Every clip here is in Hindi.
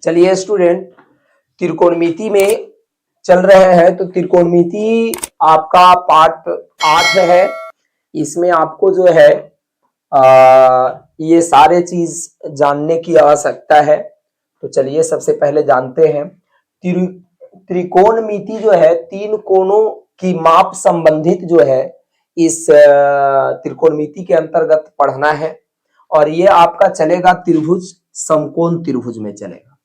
चलिए स्टूडेंट, त्रिकोणमिति में चल रहे हैं तो त्रिकोणमिति आपका पार्ट 8 है। इसमें आपको जो है ये सारे चीज जानने की आवश्यकता है। तो चलिए सबसे पहले जानते हैं त्रिकोणमिति जो है तीन कोणों की माप संबंधित जो है इस त्रिकोणमिति के अंतर्गत पढ़ना है और ये आपका चलेगा त्रिभुज समकोण त्रिभुज में चलेगा।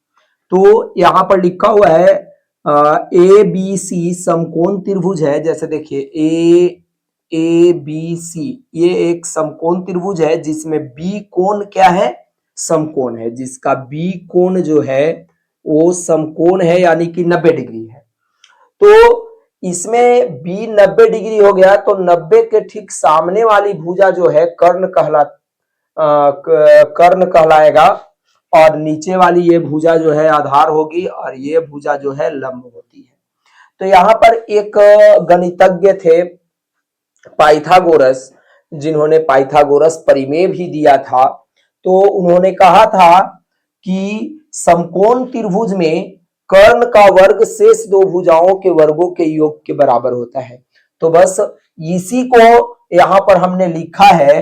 तो यहाँ पर लिखा हुआ है ए बी सी समकोण त्रिभुज है। जैसे देखिए ए बी सी ये एक समकोण त्रिभुज है जिसमें बी कोण क्या है, समकोण है, जिसका बी कोण जो है वो समकोण है यानी कि 90 डिग्री है। तो इसमें बी 90 डिग्री हो गया तो 90 के ठीक सामने वाली भुजा जो है कर्ण कहलाएगा और नीचे वाली ये भुजा जो है आधार होगी और ये भुजा जो है लंब होती है। तो यहाँ पर एक गणितज्ञ थे पाइथागोरस, जिन्होंने पाइथागोरस परिमेय भी दिया था। तो उन्होंने कहा था कि समकोण त्रिभुज में कर्ण का वर्ग शेष दो भुजाओं के वर्गों के योग के बराबर होता है। तो बस इसी को यहाँ पर हमने लिखा है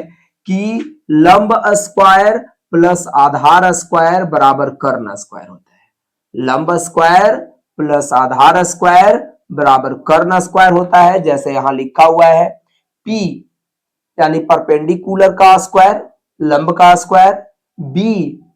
कि लंब स्क्वायर प्लस आधार स्क्वायर बराबर कर्ण स्क्वायर होता है। लंब स्क्वायर प्लस आधार स्क्वायर बराबर कर्ण स्क्वायर होता है। जैसे यहां लिखा हुआ है P यानी परपेंडिकुलर का स्क्वायर लंब का स्क्वायर, B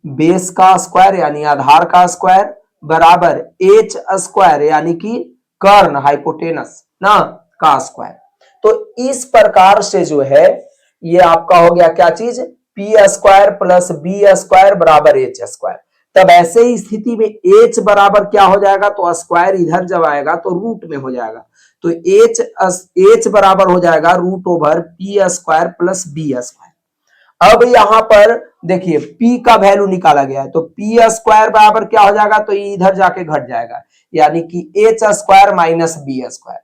बेस का स्क्वायर यानी आधार का स्क्वायर बराबर H स्क्वायर यानी कि कर्ण हाइपोटेनस ना का स्क्वायर। तो इस प्रकार से जो है ये आपका हो गया क्या चीज, P square plus B square बराबर एच स्क्वायर। तब ऐसे ही स्थिति में एच बराबर क्या हो जाएगा, तो स्क्वायर इधर जब आएगा तो रूट में हो जाएगा। तो एच बराबर हो जाएगा root over P square plus B square. अब यहां पर देखिए p का वैल्यू निकाला गया है तो पी स्क्वायर बराबर क्या हो जाएगा, तो इधर जाके घट जाएगा यानी कि H square minus B square.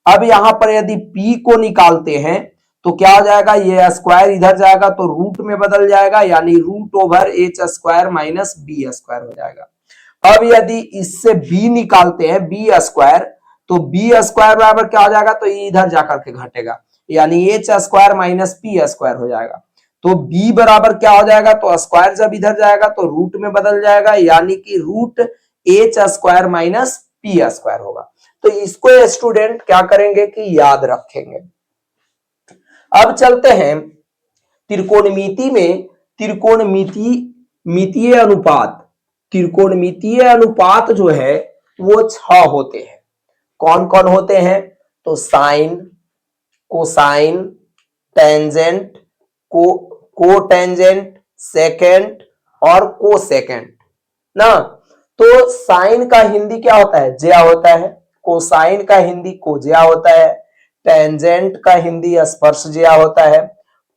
अब यहां पर यदि p को निकालते हैं तो क्या हो जाएगा, ये स्क्वायर इधर जाएगा तो रूट में बदल जाएगा यानी root over H square minus B square हो जाएगा। अब यदि इससे b निकालते हैं बी स्क्वायर तो बी स्क्वायर बराबर क्या हो जाएगा, तो इधर जाकर के घटेगा यानी H square minus P square हो जाएगा। तो b बराबर क्या हो जाएगा, तो स्क्वायर जब इधर जाएगा तो रूट में बदल जाएगा यानी कि root H square minus P square होगा। तो इसको स्टूडेंट क्या करेंगे कि याद रखेंगे। अब चलते हैं त्रिकोणमिति में त्रिकोणमितीय अनुपात। त्रिकोणमितीय अनुपात जो है वो 6 होते हैं। कौन कौन होते हैं, तो sine, cosine, tangent, cotangent, secant और कोसेकेंड ना। तो साइन का हिंदी क्या होता है, ज्या होता है। कोसाइन का हिंदी कोज्या होता है। टेंजेंट का हिंदी स्पर्श ज्या होता है।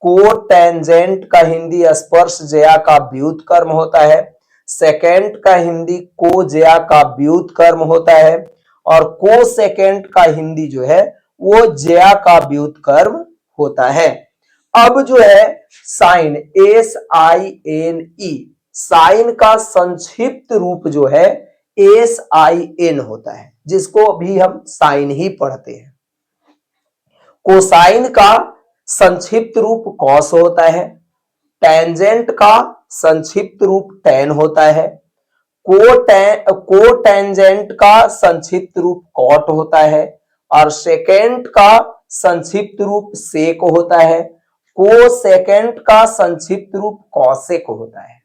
कोटेंजेंट का हिंदी स्पर्श ज्या का व्युत्क्रम होता है। सेकेंड का हिंदी कोज्या का व्युत्क्रम होता है और कोसेकेंड का हिंदी जो है वो ज्या का व्युत्क्रम होता है। अब जो है साइन SINE, साइन का संक्षिप्त रूप जो है SIN होता है, जिसको भी हम साइन ही पढ़ते हैं। कोसाइन का संक्षिप्त रूप कॉस होता है। टेंजेंट का संक्षिप्त रूप टेन होता है। कोटेंजेंट का संक्षिप्त रूप कॉट होता है और सेकेंड का संक्षिप्त रूप सेक होता है। कोसेकेंड का संक्षिप्त रूप कॉसेक होता है।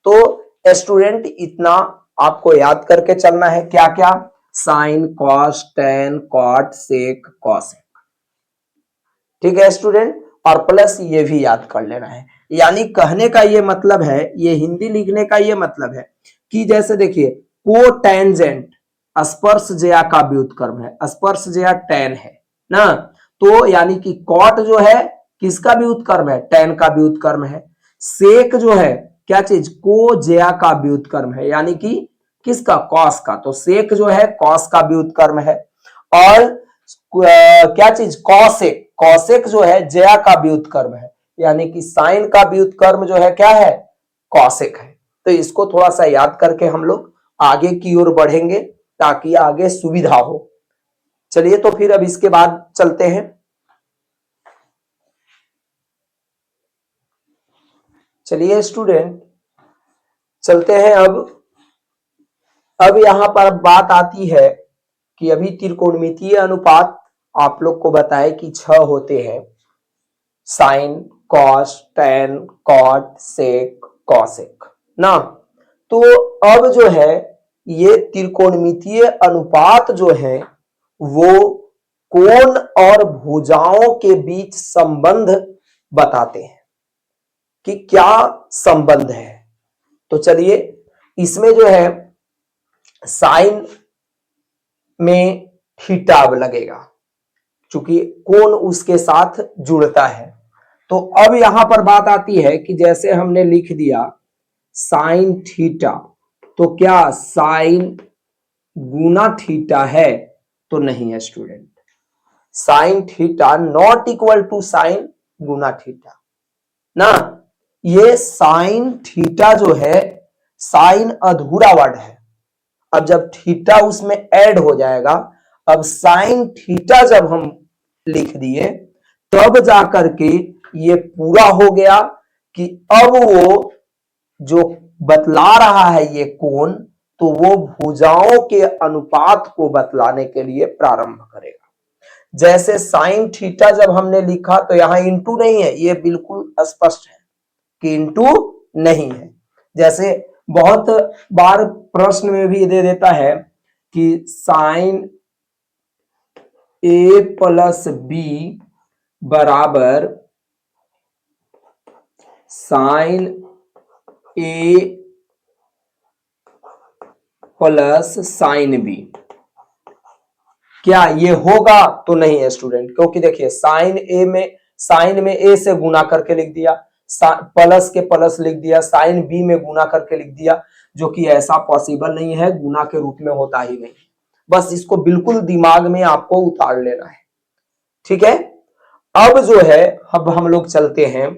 तो स्टूडेंट इतना आपको याद करके चलना है, क्या क्या, साइन, कॉस, टेन, कॉट, सेक, कॉसेक। ठीक है स्टूडेंट, और प्लस ये भी याद कर लेना है। यानी कहने का ये मतलब है, ये हिंदी लिखने का ये मतलब है कि जैसे देखिए कोटेंजेंट स्पर्श ज्या का व्युत्क्रम है, स्पर्श ज्या टेन है ना। तो यानी कि कॉट जो है किसका व्युत्क्रम है, टेन का व्युत्क्रम है। सेक जो है क्या चीज, को ज्या का व्युत्क्रम है यानी कि किसका, कॉस का। तो सेक जो है कॉस का व्युत्क्रम है। और क्या चीज, कॉसेक, कॉसेक जो है ज्या का व्युत्क्रम है यानी कि साइन का व्युत्क्रम जो है क्या है, कॉसेक है। तो इसको थोड़ा सा याद करके हम लोग आगे की ओर बढ़ेंगे ताकि आगे सुविधा हो। चलिए तो फिर अब इसके बाद चलते हैं। चलिए स्टूडेंट चलते हैं अब यहां पर बात आती है कि अभी त्रिकोणमितीय अनुपात आप लोग को बताए कि 6 होते हैं, साइन, कॉस, टेन, कॉट, सेक, कॉसेक ना। तो अब जो है ये त्रिकोणमितीय अनुपात जो है वो कोण और भुजाओं के बीच संबंध बताते हैं कि क्या संबंध है। तो चलिए इसमें जो है साइन में थीटा लगेगा क्योंकि कोण उसके साथ जुड़ता है। तो अब यहां पर बात आती है कि जैसे हमने लिख दिया साइन थीटा, तो क्या साइन गुना थीटा है? तो नहीं है student, sine theta not equal to sine गुना थीटा ना। ये साइन थीटा जो है साइन अधूरा वर्ड है, अब जब थीटा उसमें ऐड हो जाएगा, अब साइन थीटा जब हम लिख दिए तब जाकर के ये पूरा हो गया कि अब वो जो बतला रहा है ये कोण, तो वो भुजाओं के अनुपात को बतलाने के लिए प्रारंभ करेगा। जैसे साइन थीटा जब हमने लिखा तो यहां इंटू नहीं है, ये बिल्कुल स्पष्ट है कि इंटू नहीं है। जैसे बहुत बार प्रश्न में भी दे देता है कि साइन ए प्लस बी बराबर साइन ए प्लस साइन बी, क्या ये होगा? तो नहीं है स्टूडेंट, क्योंकि देखिए साइन में ए से गुना करके लिख दिया, प्लस के प्लस लिख दिया, साइन बी में गुना करके लिख दिया, जो कि ऐसा पॉसिबल नहीं है, गुना के रूप में होता ही नहीं। बस इसको बिल्कुल दिमाग में आपको उतार लेना है, ठीक है। अब जो है अब हम लोग चलते हैं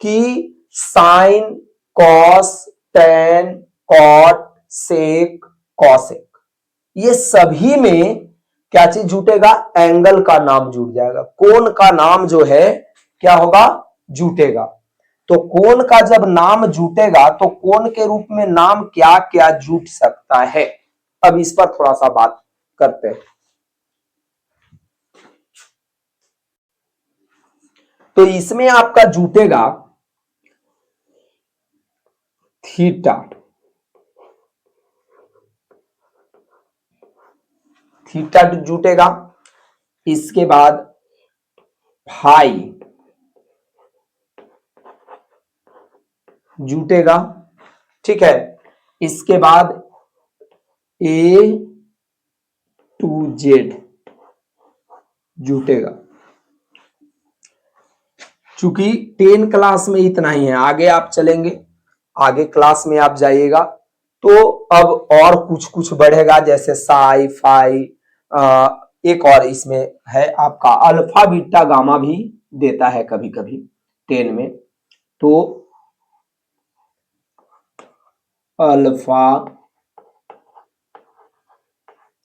कि साइन, कॉस, टेन, कॉट, सेक, कॉसेक, ये सभी में क्या चीज जुटेगा? एंगल का नाम जुट जाएगा, कोण का नाम जो है क्या होगा? जुटेगा। तो कोण का जब नाम जुटेगा तो कोण के रूप में नाम क्या क्या जुट सकता है, अब इस पर थोड़ा सा बात करते हैं। तो इसमें आपका जुटेगा थीटा, थीटा जुटेगा, इसके बाद फाई जुटेगा, ठीक है। इसके बाद ए टू जेड जुटेगा। चूंकि 10 क्लास में इतना ही है, आगे आप चलेंगे, आगे क्लास में आप जाइएगा तो अब और कुछ कुछ बढ़ेगा, जैसे साई, फाई, एक और इसमें है आपका अल्फा, बीटा, गामा भी देता है कभी कभी 10 में। तो अल्फा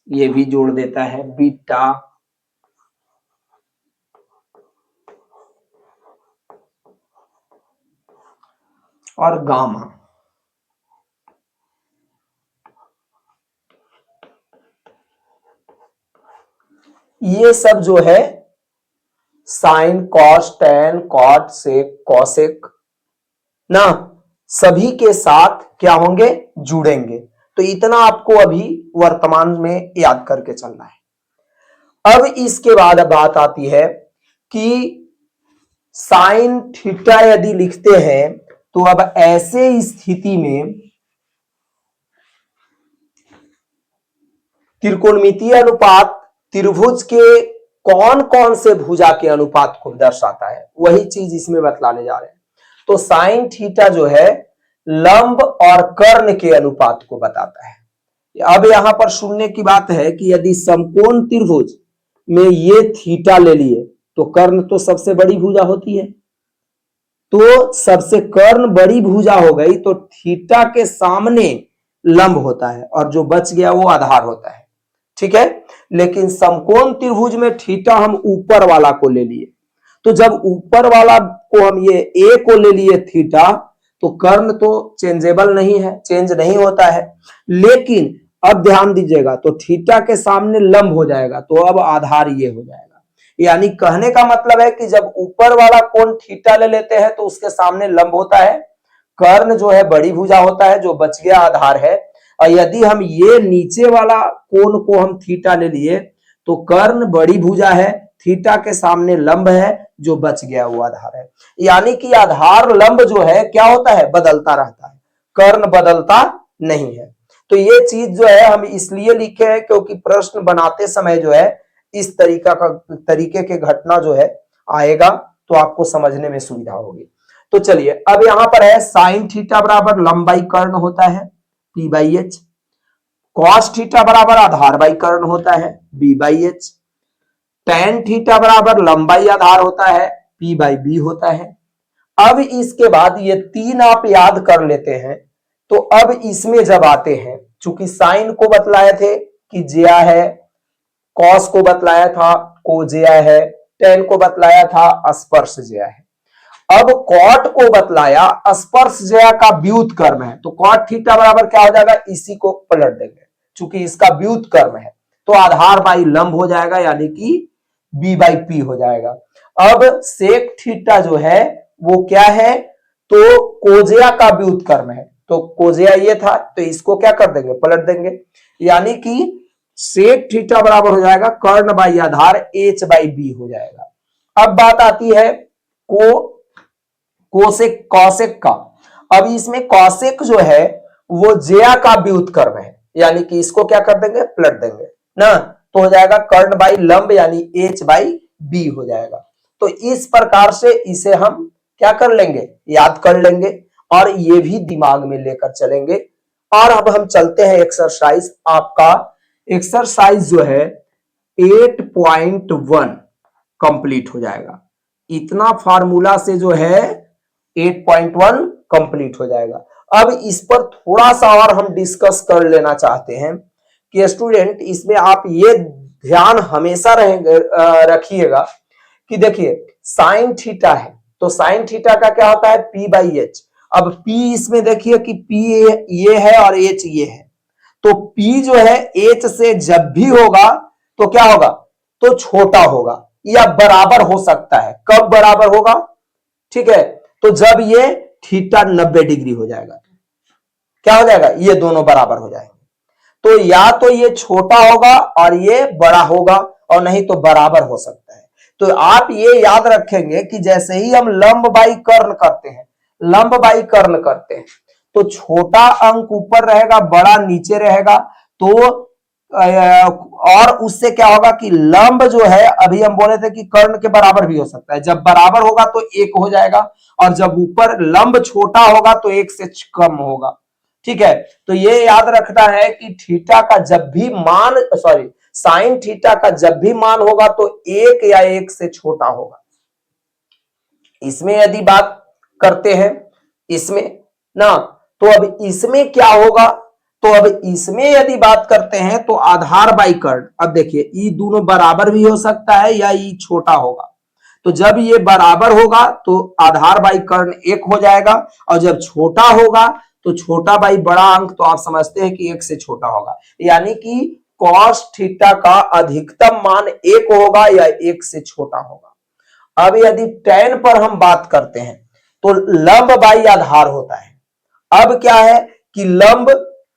ये भी जोड़ देता है, बीटा, और गामा। ये सब जो है साइन, कॉस, टेन, कॉट, सेक, कॉसेक ना, सभी के साथ क्या होंगे? जुड़ेंगे। तो इतना आपको अभी वर्तमान में याद करके चलना है। अब इसके बाद बात आती है कि साइन थीटा यदि लिखते हैं तो अब ऐसे स्थिति में त्रिकोणमितीय अनुपात त्रिभुज के कौन कौन से भुजा के अनुपात को दर्शाता है, वही चीज इसमें बतलाने जा रहे हैं। तो साइन थीटा जो है लंब और कर्ण के अनुपात को बताता है। अब यहां पर सुनने की बात है कि यदि समकोण त्रिभुज में ये थीटा ले लिए तो कर्ण तो सबसे बड़ी भुजा होती है, तो सबसे कर्ण बड़ी भुजा हो गई, तो थीटा के सामने लंब होता है और जो बच गया वो आधार होता है। ठीक है, लेकिन समकोण त्रिभुज में थीटा हम ऊपर वाला को ले लिए, तो जब ऊपर वाला को हम ये ए को ले लिए थीटा, तो कर्ण तो चेंजेबल नहीं है, चेंज नहीं होता है, लेकिन अब ध्यान दीजिएगा तो थीटा के सामने लंब हो जाएगा, तो अब आधार ये हो जाएगा। यानी कहने का मतलब है कि जब ऊपर वाला कोण थीटा ले लेते हैं तो उसके सामने लंब होता है, कर्ण जो है बड़ी भुजा होता है, जो बच गया आधार है। और यदि हम ये नीचे वाला कोण को हम थीटा ले लिए तो कर्ण बड़ी भुजा है, थीटा के सामने लंब है, जो बच गया वो आधार है। यानी कि आधार लंब जो है क्या होता है, बदलता रहता है, कर्ण बदलता नहीं है। तो ये चीज जो है हम इसलिए लिखे हैं क्योंकि प्रश्न बनाते समय जो है इस तरीके के घटना जो है आएगा, तो आपको समझने में सुविधा होगी। तो चलिए अब यहां पर है साइन थीटा बराबर लंबाई कर्ण होता है P by H, cos theta बराबर आधार बाई कर्ण होता है B by H, tan theta बराबर लंबाई आधार होता है P बाई बी होता है। अब इसके बाद ये तीन आप याद कर लेते हैं, तो अब इसमें जब आते हैं, चूंकि साइन को बतलाए थे कि ज्या है, कॉस को बतलाया था कोज्या है, टेन को बतलाया था स्पर्श ज्या है। अब कॉट को बतलाया स्पर्श ज्या का व्युत कर्म है, तो कॉट थीटा बराबर क्या हो जाएगा, इसी को पलट देंगे, चूंकि इसका व्युत कर्म है, तो आधार बाई लंब हो जाएगा, यानी कि बी बाई पी हो जाएगा। अब सेक थीटा जो है वो क्या है, तो कोज्या का व्युत कर्म है, तो कोज्या ये था, तो इसको क्या कर देंगे, पलट देंगे, यानी कि सेक थीटा बराबर हो जाएगा कर्ण बाई आधार एच बाई बी हो जाएगा। अब बात आती है कोसेक कौसेक का। अब इसमें कौसेक जो है वो ज्या का व्युत कर्म है, यानी कि इसको क्या कर देंगे, पलट देंगे ना, तो हो जाएगा कर्ण बाई लंब यानी एच बाई बी हो जाएगा। तो इस प्रकार से इसे हम क्या कर लेंगे, याद कर लेंगे और ये भी दिमाग में लेकर चलेंगे। और अब हम चलते हैं एक्सरसाइज, आपका एक्सरसाइज जो है 8.1 कंप्लीट हो जाएगा। इतना फार्मूला से जो है 8.1 कंप्लीट हो जाएगा। अब इस पर थोड़ा सा और हम डिस्कस कर लेना चाहते हैं कि स्टूडेंट इसमें आप ये ध्यान हमेशा रखिएगा कि देखिए साइन थीटा है, तो साइन थीटा का क्या होता है, P बाई एच। अब P इसमें देखिए कि P ये है और H ये है, तो P जो है H से जब भी होगा तो क्या होगा, तो छोटा होगा या बराबर हो सकता है। कब बराबर होगा, ठीक है, तो जब ये थीटा 90 डिग्री हो जाएगा, क्या हो जाएगा, ये दोनों बराबर हो जाएंगे। तो या तो ये छोटा होगा और ये बड़ा होगा, और नहीं तो बराबर हो सकता है। तो आप ये याद रखेंगे कि जैसे ही हम लंब बाई कर्ण करते हैं, लंब बाई कर्ण करते हैं, तो छोटा अंक ऊपर रहेगा, बड़ा नीचे रहेगा, तो और उससे क्या होगा कि लंब जो है, अभी हम बोले थे कि कर्ण के बराबर भी हो सकता है, जब बराबर होगा तो एक हो जाएगा, और जब ऊपर लंब छोटा होगा तो एक से कम होगा। ठीक है, तो ये याद रखना है कि थीटा का जब भी मान, सॉरी साइन थीटा का जब भी मान होगा तो एक या एक से छोटा होगा। इसमें यदि बात करते हैं इसमें ना, तो अब इसमें क्या होगा, तो अब इसमें यदि बात करते हैं तो आधार बाई कर्ण, अब देखिए ई दोनों बराबर भी हो सकता है या ई छोटा होगा, तो जब ये बराबर होगा तो आधार बाई कर्ण एक हो जाएगा, और जब छोटा होगा तो छोटा बाई बड़ा अंक, तो आप समझते हैं कि एक से छोटा होगा, यानी कि कॉस थीटा का अधिकतम मान एक होगा या एक से छोटा होगा। अब यदि टेन पर हम बात करते हैं तो लंब बाई आधार होता है। अब क्या है कि लंब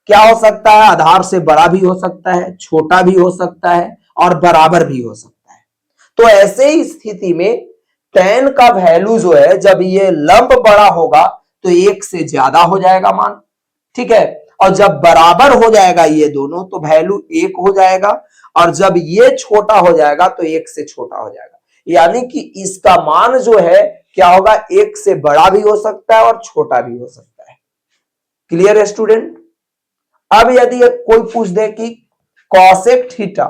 क्या हो सकता है, आधार से बड़ा भी हो सकता है, छोटा भी हो सकता है, और बराबर भी हो सकता है। तो ऐसे ही स्थिति में टेन का वैल्यू जो है, जब ये लंब बड़ा होगा तो एक से ज्यादा हो जाएगा मान, ठीक है, और जब बराबर हो जाएगा ये दोनों तो वैल्यू एक हो जाएगा, और जब ये छोटा हो जाएगा तो एक से छोटा हो जाएगा, यानी कि इसका मान जो है क्या होगा, एक से बड़ा भी हो सकता है और छोटा भी हो सकता है। क्लियर है स्टूडेंट। अब यदि कोई पूछ दे कि कॉसेक थीटा,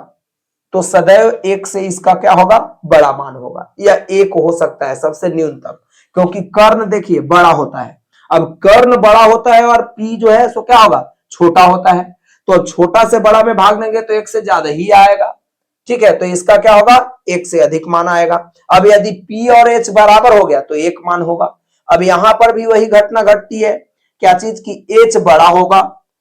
तो सदैव एक से इसका क्या होगा, बड़ा मान होगा, या एक हो सकता है सबसे न्यूनतम, क्योंकि कर्ण देखिए बड़ा होता है। अब कर्ण बड़ा होता है और P जो है सो क्या होगा, छोटा होता है, तो छोटा से बड़ा में भाग देंगे तो एक से ज्यादा ही आएगा। ठीक है, तो इसका क्या होगा, एक से अधिक मान आएगा। अब यदि P और H बराबर हो गया तो एक मान होगा। अब यहां पर भी वही घटना घटती है, क्या चीज की H बड़ा होगा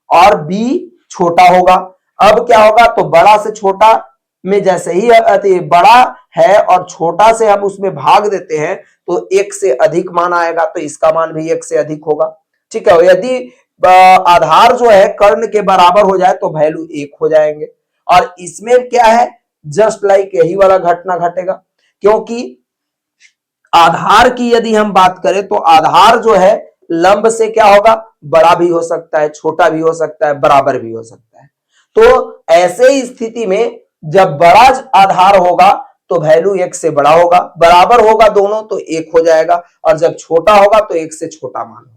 और B छोटा होगा। अब क्या होगा, तो बड़ा से छोटा में जैसे ही बड़ा है और छोटा से हम उसमें भाग देते हैं तो एक से अधिक मान आएगा, तो इसका मान भी एक से अधिक होगा। ठीक है, यदि आधार जो है कर्ण के बराबर हो जाए तो वैल्यू एक हो जाएंगे। और इसमें क्या है, जस्ट लाइक यही वाला घटना घटेगा, क्योंकि आधार की यदि हम बात करें तो आधार जो है लंब से क्या होगा, बड़ा भी हो सकता है, छोटा भी हो सकता है, बराबर भी हो सकता है। तो ऐसे ही स्थिति में जब बड़ा आधार होगा तो वैल्यू एक से बड़ा होगा, बराबर होगा दोनों तो एक हो जाएगा, और जब छोटा होगा तो एक से छोटा मान होगा।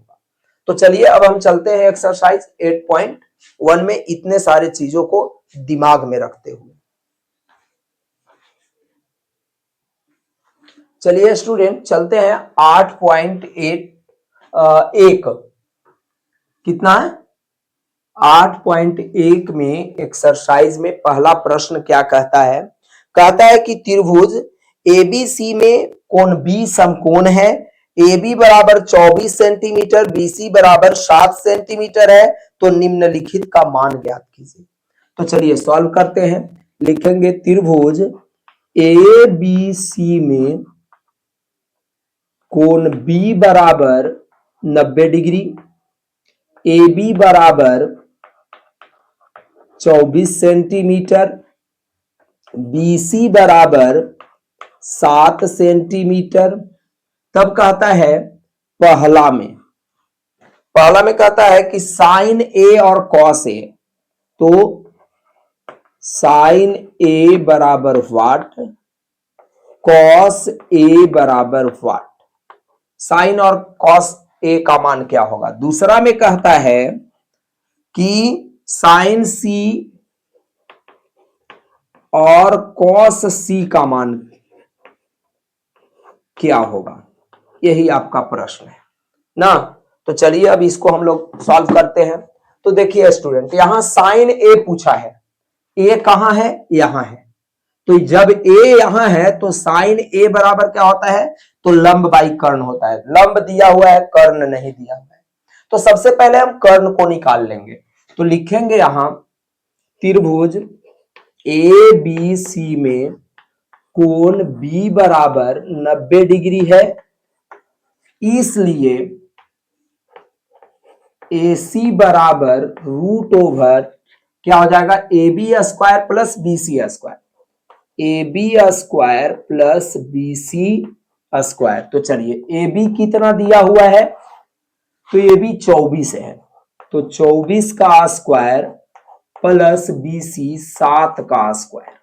तो चलिए अब हम चलते हैं एक्सरसाइज 8.1 में, इतने सारे चीजों को दिमाग में रखते हुए। चलिए स्टूडेंट चलते हैं 8.1 कितना है 8.1 में एक्सरसाइज में पहला प्रश्न क्या कहता है, कहता है कि त्रिभुज एबीसी में कोण बी समकोण है, AB बराबर 24 सेंटीमीटर, BC बराबर 7 सेंटीमीटर है, तो निम्नलिखित का मान ज्ञात कीजिए। तो चलिए सॉल्व करते हैं। लिखेंगे त्रिभुज ABC में कोण B बराबर 90 डिग्री, AB बराबर 24 सेंटीमीटर, BC बराबर 7 सेंटीमीटर। तब कहता है पहला में कहता है कि साइन A और कॉस A, तो साइन A बराबर वाट, कॉस A बराबर वाट। साइन और कॉस A का मान क्या होगा। दूसरा में कहता है कि साइन C और कॉस C का मान क्या होगा, यही आपका प्रश्न है ना। तो चलिए अब इसको हम लोग सॉल्व करते हैं। तो देखिए स्टूडेंट, यहां साइन A पूछा है, A कहां है, यहां है, तो जब A यहां है तो साइन A बराबर क्या होता है, तो लंब बाई कर्ण होता है। लंब दिया हुआ है, कर्ण नहीं दिया हुआ है, तो सबसे पहले हम कर्ण को निकाल लेंगे। तो लिखेंगे यहां त्रिभुज ABC में कोण B बराबर 90 डिग्री है, इसलिए AC बराबर रूट ओवर क्या हो जाएगा, AB square plus BC square, AB square plus BC square. तो चलिए AB कितना दिया हुआ है, तो AB 24 है, तो 24 का स्क्वायर प्लस BC 7 का स्क्वायर,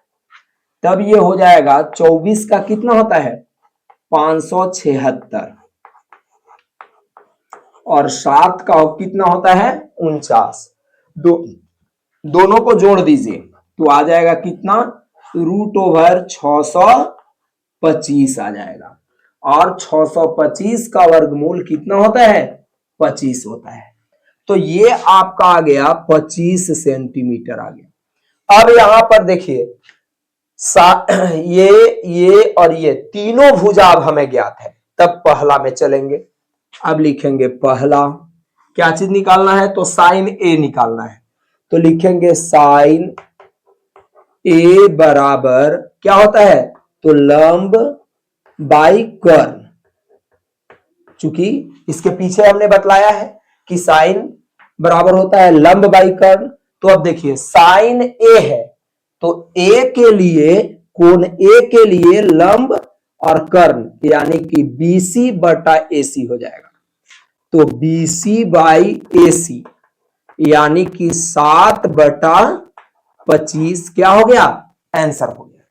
तब ये हो जाएगा 24 का कितना होता है 576, और 7 का कितना होता है 49। दोनों को जोड़ दीजिए तो आ जाएगा कितना, रूट ओवर 625 आ जाएगा, और 625 का वर्गमूल कितना होता है 25 होता है। तो ये आपका आ गया 25 सेंटीमीटर आ गया। अब यहां पर देखिए ये और ये तीनों भुजा अब हमें ज्ञात है, तब पहला में चलेंगे। अब लिखेंगे पहला, क्या चीज निकालना है, तो साइन A निकालना है, तो लिखेंगे साइन A बराबर क्या होता है, तो लंब बाई कर्ण। चूंकि इसके पीछे हमने बतलाया है कि साइन बराबर होता है लंब बाई कर्ण, तो अब देखिए साइन A है, तो A के लिए कोण A के लिए लंब और कर्ण यानी कि BC बटा AC हो जाएगा, तो BC बाई AC यानी कि 7 बटा 25 क्या हो गया, आंसर हो गया।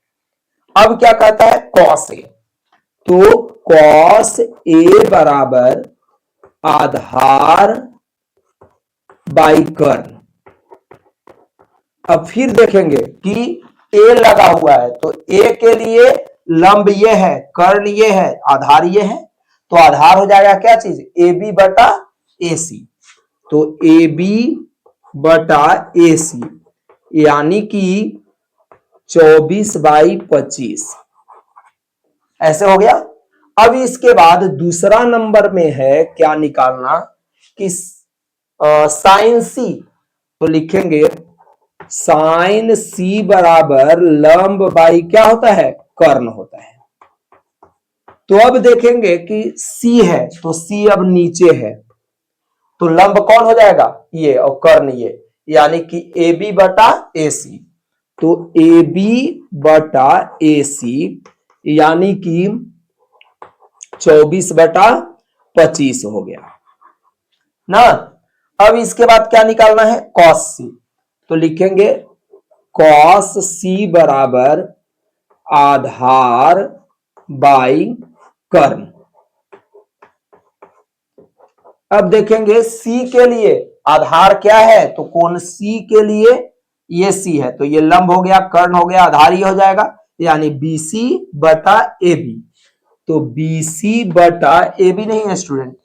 अब क्या कहता है कॉस A, तो कॉस A बराबर आधार बाई कर्ण। अब फिर देखेंगे कि A लगा हुआ है, तो A के लिए लंब ये है, कर्ण ये है, आधार ये है, तो आधार हो जाएगा क्या चीज AB बटा AC, तो AB बटा AC, यानी कि 24/25 ऐसे हो गया। अब इसके बाद दूसरा नंबर में है क्या निकालना कि साइन सी, तो लिखेंगे साइन सी बराबर लंब बाई क्या होता है, कर्ण होता है। तो अब देखेंगे कि सी है तो सी अब नीचे है, तो लंब कौन हो जाएगा, ये, और कर्ण ये, यानी कि AB बटा AC। तो AB बटा AC यानी कि 24/25 हो गया ना। अब इसके बाद क्या निकालना है, कॉस सी, तो लिखेंगे कॉस सी बराबर आधार बाई कर्ण। अब देखेंगे सी के लिए आधार क्या है, तो कोण सी के लिए ये सी है, तो ये लंब हो गया, कर्ण हो गया, आधार ये हो जाएगा, यानी BC बटा AB। तो BC बटा AB नहीं है स्टूडेंट,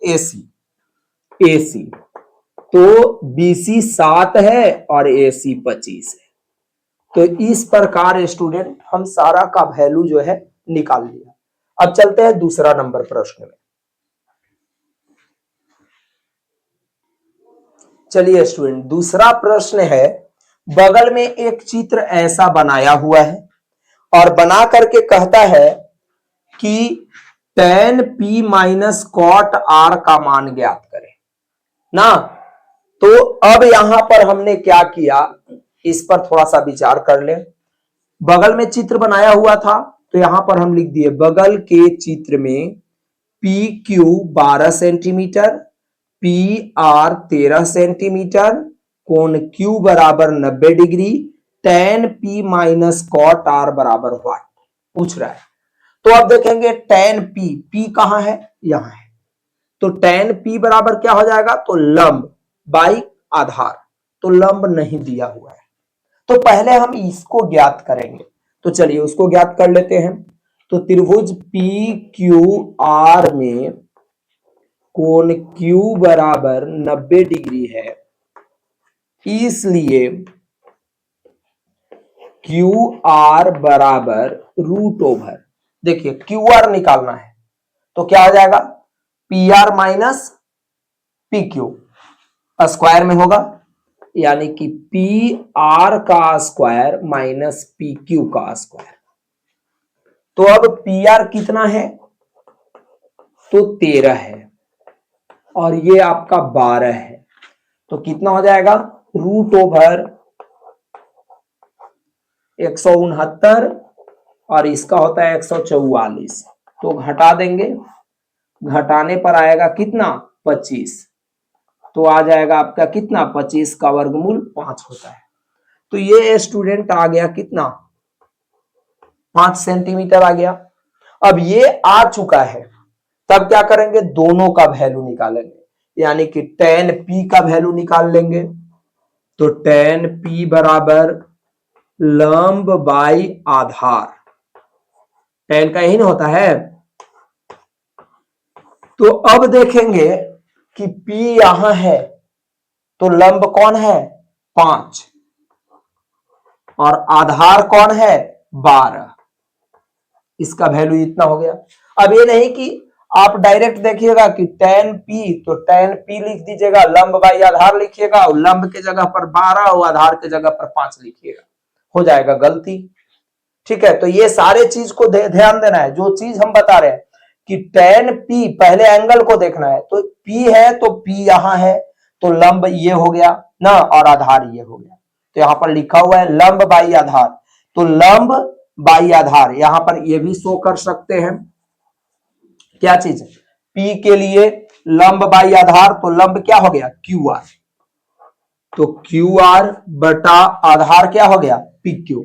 AC। तो BC 7 है और AC 25 है। तो इस प्रकार स्टूडेंट हम सारा का वैल्यू जो है निकाल लिया। अब चलते हैं दूसरा नंबर प्रश्न में। चलिए स्टूडेंट, दूसरा प्रश्न है, बगल में एक चित्र ऐसा बनाया हुआ है और बना करके कहता है कि tan P minus cot R का मान ज्ञात करें ना। तो अब यहां पर हमने क्या किया, इस पर थोड़ा सा विचार कर ले। बगल में चित्र बनाया हुआ था, तो यहां पर हम लिख दिए बगल के चित्र में PQ 12 सेंटीमीटर, PR 13 सेंटीमीटर, कोण Q बराबर 90 degree, tan P minus cot R बराबर वाट पूछ रहा है। तो अब देखेंगे tan P कहां है, यहां है, तो tan P बराबर क्या हो जाएगा, तो लंब बाई आधार, तो लंब नहीं दिया हुआ है, तो पहले हम इसको ज्ञात करेंगे। तो चलिए उसको ज्ञात कर लेते हैं। तो त्रिभुज PQR में कोण Q बराबर 90 डिग्री है, इसलिए QR बराबर रूट ओवर, देखिए QR निकालना है, तो क्या हो जाएगा, PR माइनस PQ स्क्वायर में होगा, यानी कि PR का स्क्वायर माइनस PQ का स्क्वायर। तो अब PR कितना है, तो 13 है और ये आपका 12 है, तो कितना हो जाएगा, रूट ओवर 169 और इसका होता है 144, तो घटा देंगे, घटाने पर आएगा कितना, 25, तो आ जाएगा आपका कितना, 25 का वर्गमूल 5 होता है। तो ये स्टूडेंट आ गया कितना, 5 सेंटीमीटर आ गया। अब ये आ चुका है, तब क्या करेंगे, दोनों का वैल्यू निकालेंगे, यानी कि tan P का वैल्यू निकाल लेंगे। तो tan P बराबर लंब बाई आधार, tan का यही ना होता है। तो अब देखेंगे कि P यहां है, तो लंब कौन है, 5, और आधार कौन है, 12, इसका वैल्यू इतना हो गया। अब ये नहीं कि आप डायरेक्ट देखिएगा कि tan P, तो tan P लिख दीजिएगा, लंब बाई आधार लिखिएगा, और लंब के जगह पर 12 और आधार के जगह पर 5 लिखिएगा, हो जाएगा गलती। ठीक है, तो ये सारे चीज को ध्यान देना है, जो चीज हम बता रहे हैं कि tan P, पहले एंगल को देखना है, तो P है तो P यहां है, तो लंब ये हो गया ना, और आधार ये हो गया, तो यहां पर लिखा हुआ है लंब बाई आधार, तो लंब बाई आधार यहां पर ये भी शो कर सकते हैं, क्या चीज, P के लिए लंब बाई आधार, तो लंब क्या हो गया, QR, तो QR बटा आधार क्या हो गया, PQ,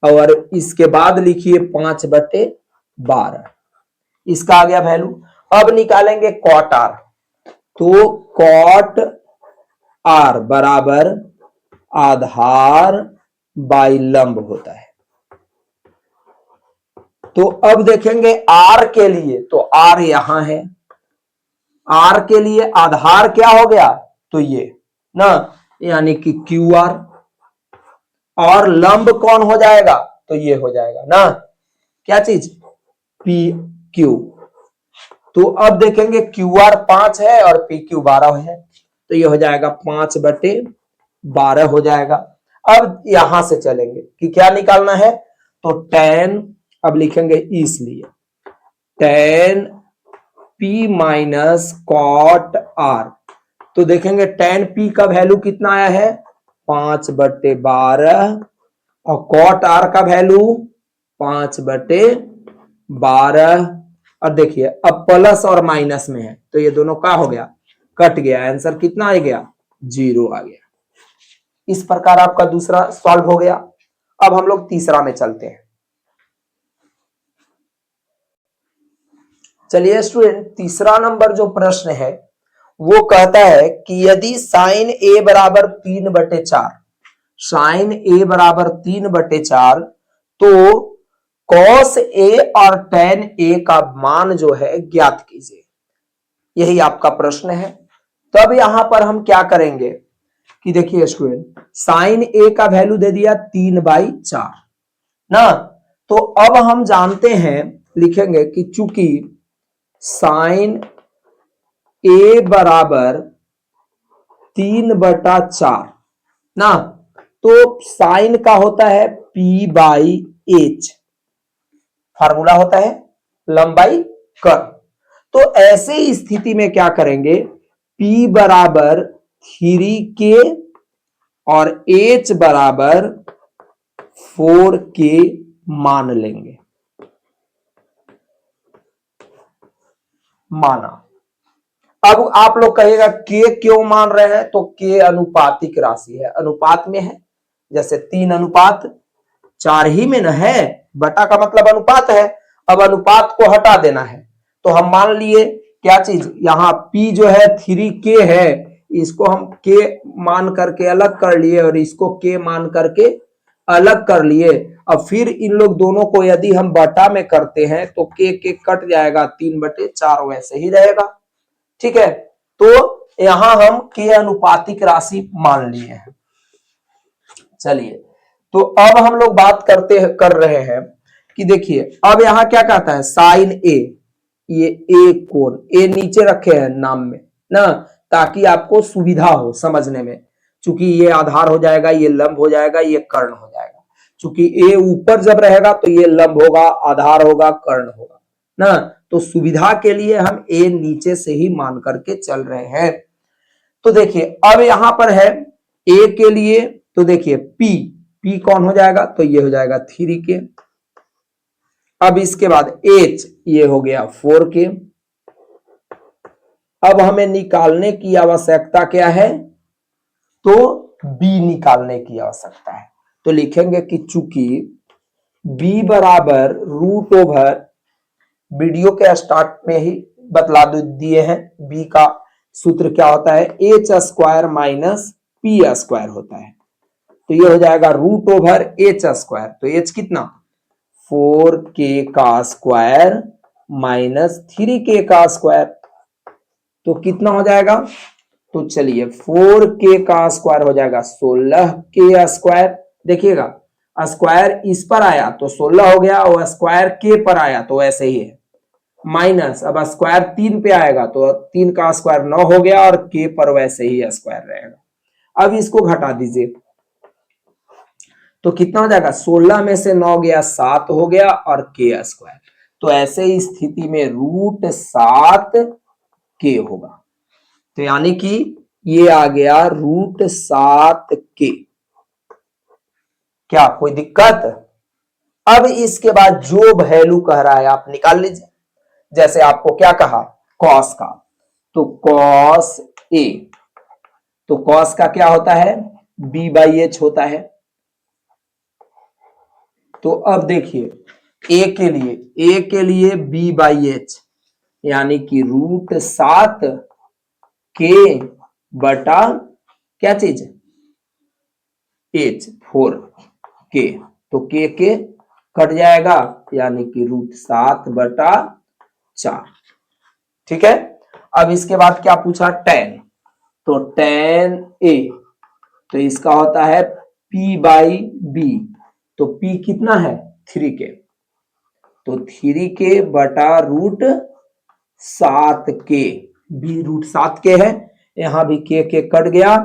और इसके बाद लिखिए 5/12, इसका आ गया वैल्यू। अब निकालेंगे कॉट R, तो कॉट R बराबर आधार बाई लंब होता है। तो अब देखेंगे R के लिए, तो R यहां है, R के लिए आधार क्या हो गया, तो ये, ना, यानी कि क्यू आर, और लंब कौन हो जाएगा, तो ये हो जाएगा ना, क्या चीज, पी क्यू। तो अब देखेंगे क्यू आर 5 है और पी क्यू 12 है, तो ये हो जाएगा 5/12 हो जाएगा। अब यहां से चलेंगे कि क्या निकालना है, तो tan, अब लिखेंगे इसलिए tan p minus cot R, तो देखेंगे tan p का वैल्यू कितना आया है, 5/12, और कॉट आर का वैल्यू 5/12। और देखिए अब प्लस और माइनस में है, तो ये दोनों का हो गया, कट गया, आंसर कितना आ गया, 0 आ गया। इस प्रकार आपका दूसरा सॉल्व हो गया। अब हम लोग तीसरा में चलते हैं। चलिए स्टूडेंट, तीसरा नंबर जो प्रश्न है वो कहता है कि यदि साइन ए बराबर 3/4, साइन ए बराबर 3/4, तो कॉस ए और टेन ए का मान जो है ज्ञात कीजिए। यही आपका प्रश्न है। तो अब यहां पर हम क्या करेंगे कि देखिए स्टूडेंट, साइन ए का वैल्यू दे दिया 3/4 ना, तो अब हम जानते हैं, लिखेंगे कि चूंकि साइन ए बराबर 3/4 ना, तो साइन का होता है P/H, फार्मूला होता है लंबाई कर्व। तो ऐसे स्थिति में क्या करेंगे, P बराबर 3K और H बराबर 4K मान लेंगे। माना। अब आप लोग कहिएगा K क्यों मान रहे हैं, तो K अनुपातिक राशि है, अनुपात में है, जैसे 3/4 ही में न है, बटा का मतलब अनुपात है। अब अनुपात को हटा देना है, तो हम मान लिए क्या चीज, यहां P जो है 3K है, इसको हम K मान करके अलग कर लिए और इसको K मान करके अलग कर लिए। अब फिर इन लोग दोनों को यदि हम बटा में करते हैं तो K कट जाएगा, 3/4 वैसे ही रहेगा। ठीक है, तो यहां हम K अनुपातिक राशि मान लिए हैं। चलिए, तो अब हम लोग बात कर रहे हैं कि देखिए अब यहां क्या कहता है, साइन ए, ये ए कोण, ए नीचे रखे हैं नाम में ना, ताकि आपको सुविधा हो समझने में, चूंकि ये आधार हो जाएगा, ये लंब हो जाएगा, ये कर्ण हो जाएगा। चूंकि ए ऊपर जब रहेगा तो ये लंब होगा, आधार होगा, कर्ण होगा ना, तो सुविधा के लिए हम ए नीचे से ही मान करके चल रहे हैं। तो देखिए अब यहां पर है ए के लिए, तो देखिए पी कौन हो जाएगा, तो ये हो जाएगा 3K। अब इसके बाद H, ये हो गया 4K। अब हमें निकालने की आवश्यकता क्या है, तो B निकालने की आवश्यकता है। तो लिखेंगे कि चूंकि B बराबर √, वीडियो के स्टार्ट में ही बतला दिए हैं, B का सूत्र क्या होता है, H² माइनस P² होता है। तो ये हो जाएगा √H², तो H कितना, 4K का स्क्वायर माइनस 3K का स्क्वायर, तो कितना हो जाएगा, तो चलिए 4K का स्क्वायर हो जाएगा 16K स्क्वायर। देखिएगा स्क्वायर इस पर आया तो 16 हो गया, और स्क्वायर K पर आया तो ऐसे ही है, माइनस अब स्क्वायर 3 पे आएगा तो 3 का स्क्वायर 9 हो गया, और K पर वैसे ही स्क्वायर रहेगा। अब इसको घटा दीजिए, तो कितना हो जाएगा, 16 में से 9 गया 7 हो गया, और K²। तो ऐसे ही स्थिति में √7K होगा, तो यानी कि ये आ गया √7K। क्या कोई दिक्कत? अब इसके बाद जो वैल्यू कह रहा है आप निकाल लीजिए। जैसे आपको क्या कहा, कॉस का, तो कॉस ए, तो कॉस का क्या होता है, B/H होता है। तो अब देखिए ए के लिए B/H, यानी कि √7K बटा क्या चीज, H 4K, तो K कट जाएगा, यानी कि √7/4। ठीक है, अब इसके बाद क्या पूछा, tan, तो tan A, तो इसका होता है P/B, तो P कितना है 3K, तो 3K बटा root 7K, B root 7K है, यहां भी K कट गया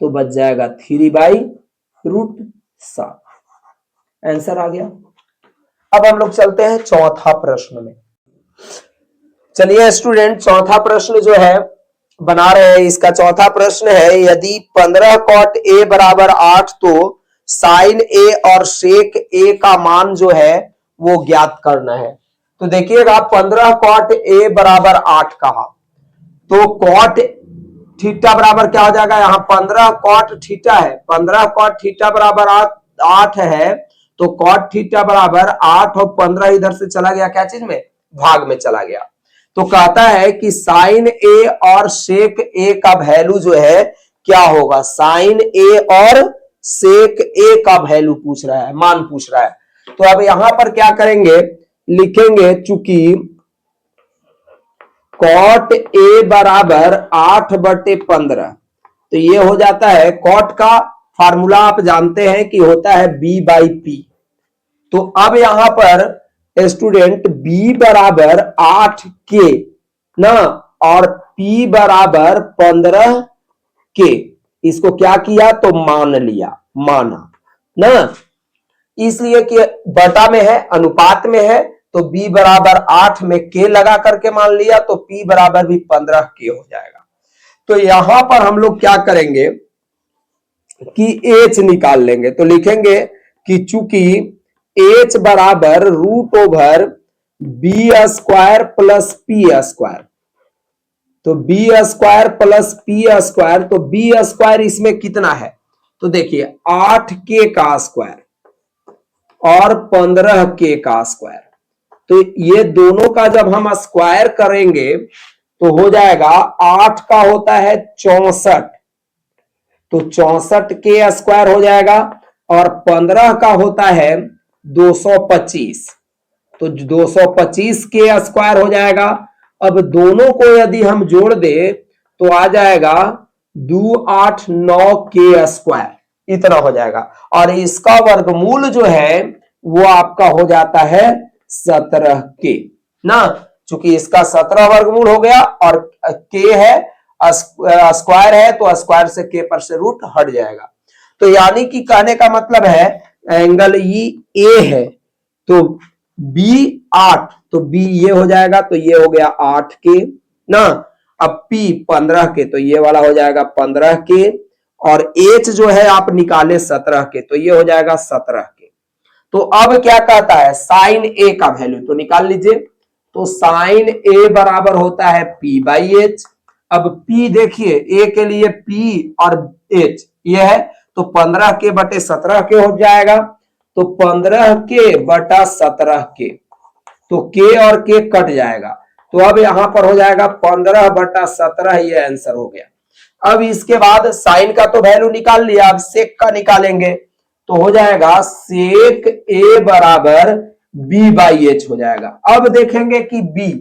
तो बच जाएगा 3/√7। आंसर आ गया। अब हम लोग चलते हैं चौथा प्रश्न में। चलिए स्टूडेंट, चौथा प्रश्न जो है बना रहे हैं, इसका चौथा प्रश्न है, यदि 15 cot A बराबर 8 तो sin A और sec A का मान जो है वो ज्ञात करना है। तो देखिएगा 15 cot A बराबर 8 कहा, तो cot थीटा बराबर क्या हो जाएगा, यहाँ 15 cot थीटा है, 15 cot थीटा बराबर 8 है, तो cot थीटा बराबर 8 और 15 इधर से चला गया, क्या चीज में, भाग में चला गया। तो कहता है कि साइन ए और सेक ए का वैल्यू जो है क्या होगा, साइन ए और सेक ए का वैल्यू पूछ रहा है, मान पूछ रहा है। तो अब यहां पर क्या करेंगे, लिखेंगे चूंकि कॉट ए बराबर 8/15, तो ये हो जाता है, कॉट का फार्मूला आप जानते हैं कि होता है B/P। तो अब यहां पर स्टूडेंट B बराबर 8K ना, और P बराबर 15K, इसको क्या किया तो मान लिया, माना ना, इसलिए कि बटा में है, अनुपात में है, तो B बराबर 8 में K लगा करके मान लिया, तो P बराबर भी 15K हो जाएगा। तो यहां पर हम लोग क्या करेंगे कि H निकाल लेंगे, तो लिखेंगे कि चूंकि H बराबर √B² प्लस P², तो B² प्लस P², तो B² इसमें कितना है, तो देखिए 8K का स्क्वायर और 15K का स्क्वायर, तो ये दोनों का जब हम स्क्वायर करेंगे तो हो जाएगा, 8 का होता है 64, तो 64K स्क्वायर हो जाएगा, और 15 का होता है 225, तो 225K स्क्वायर हो जाएगा। अब दोनों को यदि हम जोड़ दे तो आ जाएगा 289K स्क्वायर, इतना हो जाएगा, और इसका वर्गमूल जो है वो आपका हो जाता है 17K ना, चूंकि इसका 17 वर्गमूल हो गया और K है, स्क्वायर है, तो स्क्वायर से K पर से रूट हट जाएगा। तो यानी कि कहने का मतलब है, एंगल E A है, तो B 8, तो B ये हो जाएगा, तो ये हो गया 8K ना, अब P 15K, तो ये वाला हो जाएगा 15K, और H जो है आप निकाले 17K, तो ये हो जाएगा 17K। तो अब क्या कहता है, साइन A का वैल्यू तो निकाल लीजिए, तो साइन A बराबर होता है P/H। अब P देखिए, A के लिए P और H ये है, तो 15K बटे 17K हो जाएगा, तो 15K बटा 17K, तो K और K कट जाएगा, तो अब यहां पर हो जाएगा 15/17, ये आंसर हो गया। अब इसके बाद साइन का तो वैल्यू निकाल लिया, अब सेक का निकालेंगे, तो हो जाएगा सेक A बराबर B/H हो जाएगा। अब देखेंगे कि B,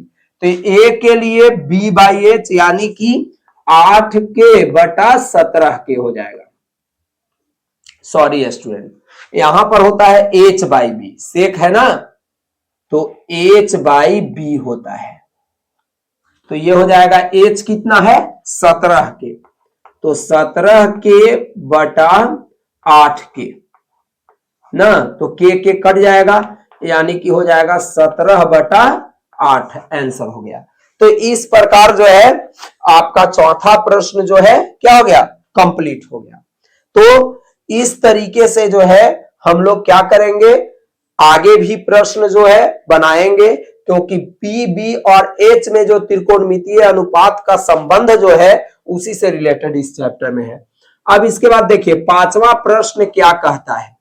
तो A के लिए B/H यानी कि 8K बटा 17K हो जाएगा। सॉरी स्टूडेंट, यहां पर होता है H/B, सेक है ना, तो H/B होता है, तो ये हो जाएगा H कितना है 17K, तो 17K बटा 8K ना, तो K कट जाएगा, यानी कि हो जाएगा 17/8, आंसर हो गया। तो इस प्रकार जो है आपका चौथा प्रश्न जो है क्या हो गया, कंप्लीट हो गया। तो इस तरीके से जो है हम लोग क्या करेंगे, आगे भी प्रश्न जो है बनाएंगे, क्योंकि P, B और H में जो त्रिकोणमितीय अनुपात का संबंध जो है उसी से रिलेटेड इस चैप्टर में है। अब इसके बाद देखिए पांचवा प्रश्न क्या कहता है।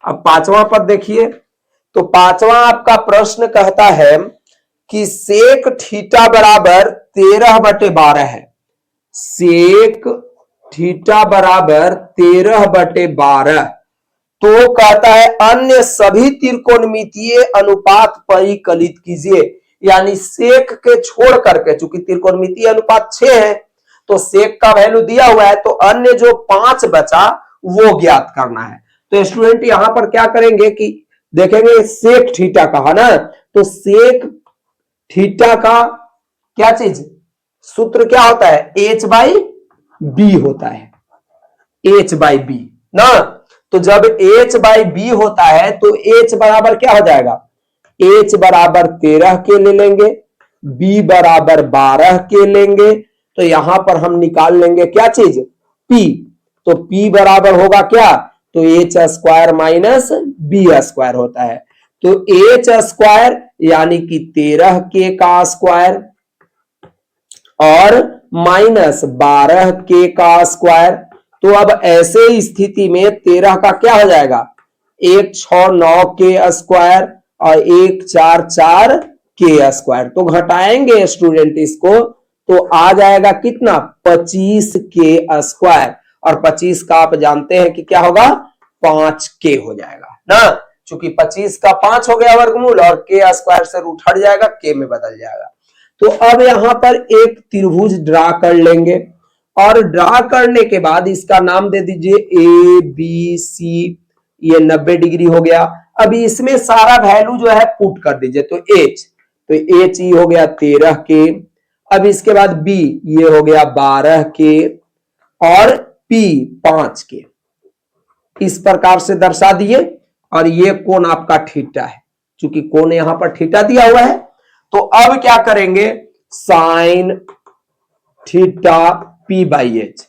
अब पांचवा पद देखिए, तो पांचवा आपका प्रश्न कहता है कि सेक थीटा बराबर 13/12 है, सेक थीटा बराबर 13/12, तो कहता है अन्य सभी त्रिकोणमितीय अनुपात परिकलित कीजिए, यानी सेक के छोड़ करके, चूंकि त्रिकोणमितीय अनुपात 6 है, तो सेक का वैल्यू दिया हुआ है, तो अन्य जो 5 बचा वो ज्ञात करना है। तो स्टूडेंट यहां पर क्या करेंगे कि देखेंगे सेक थीटा का है ना, तो सेक थीटा का क्या चीज सूत्र क्या होता है, एच बाई बी होता है, एच बाई बी ना। तो जब एच बाई बी होता है तो एच बराबर क्या हो जाएगा, एच बराबर 13 के ले लेंगे, बी बराबर 12 के लेंगे, तो यहां पर हम निकाल लेंगे क्या चीज, पी। तो पी बराबर होगा क्या, तो H square minus B square होता है। तो एच स्क्वायर यानी कि 13 के का स्क्वायर और माइनस 12 के का स्क्वायर। तो अब ऐसे स्थिति में 13 का क्या हो जाएगा, 169 के स्क्वायर और 144 के स्क्वायर। तो घटाएंगे स्टूडेंट इसको, तो आ जाएगा कितना, 25 के स्क्वायर, और 25 का आप जानते हैं कि क्या होगा, 5 के हो जाएगा ना। चूंकि 25 का 5 हो गया वर्गमूल और के स्क्वायर से रूट हट जाएगा, के में बदल जाएगा। तो अब यहां पर एक त्रिभुज ड्रा कर लेंगे, और ड्रा करने के बाद इसका नाम दे दीजिए ए बी सी, ये 90 डिग्री हो गया। अभी इसमें सारा वैल्यू जो है पुट कर दीजिए, तो एच, तो एच ई हो गया 13 के, अब इसके बाद बी ये हो गया 12 के, और पी 5 के, इस प्रकार से दर्शा दिए। और ये कोण आपका थीटा है, चूंकि कोण यहां पर थीटा दिया हुआ है। तो अब क्या करेंगे, sine theta P by H.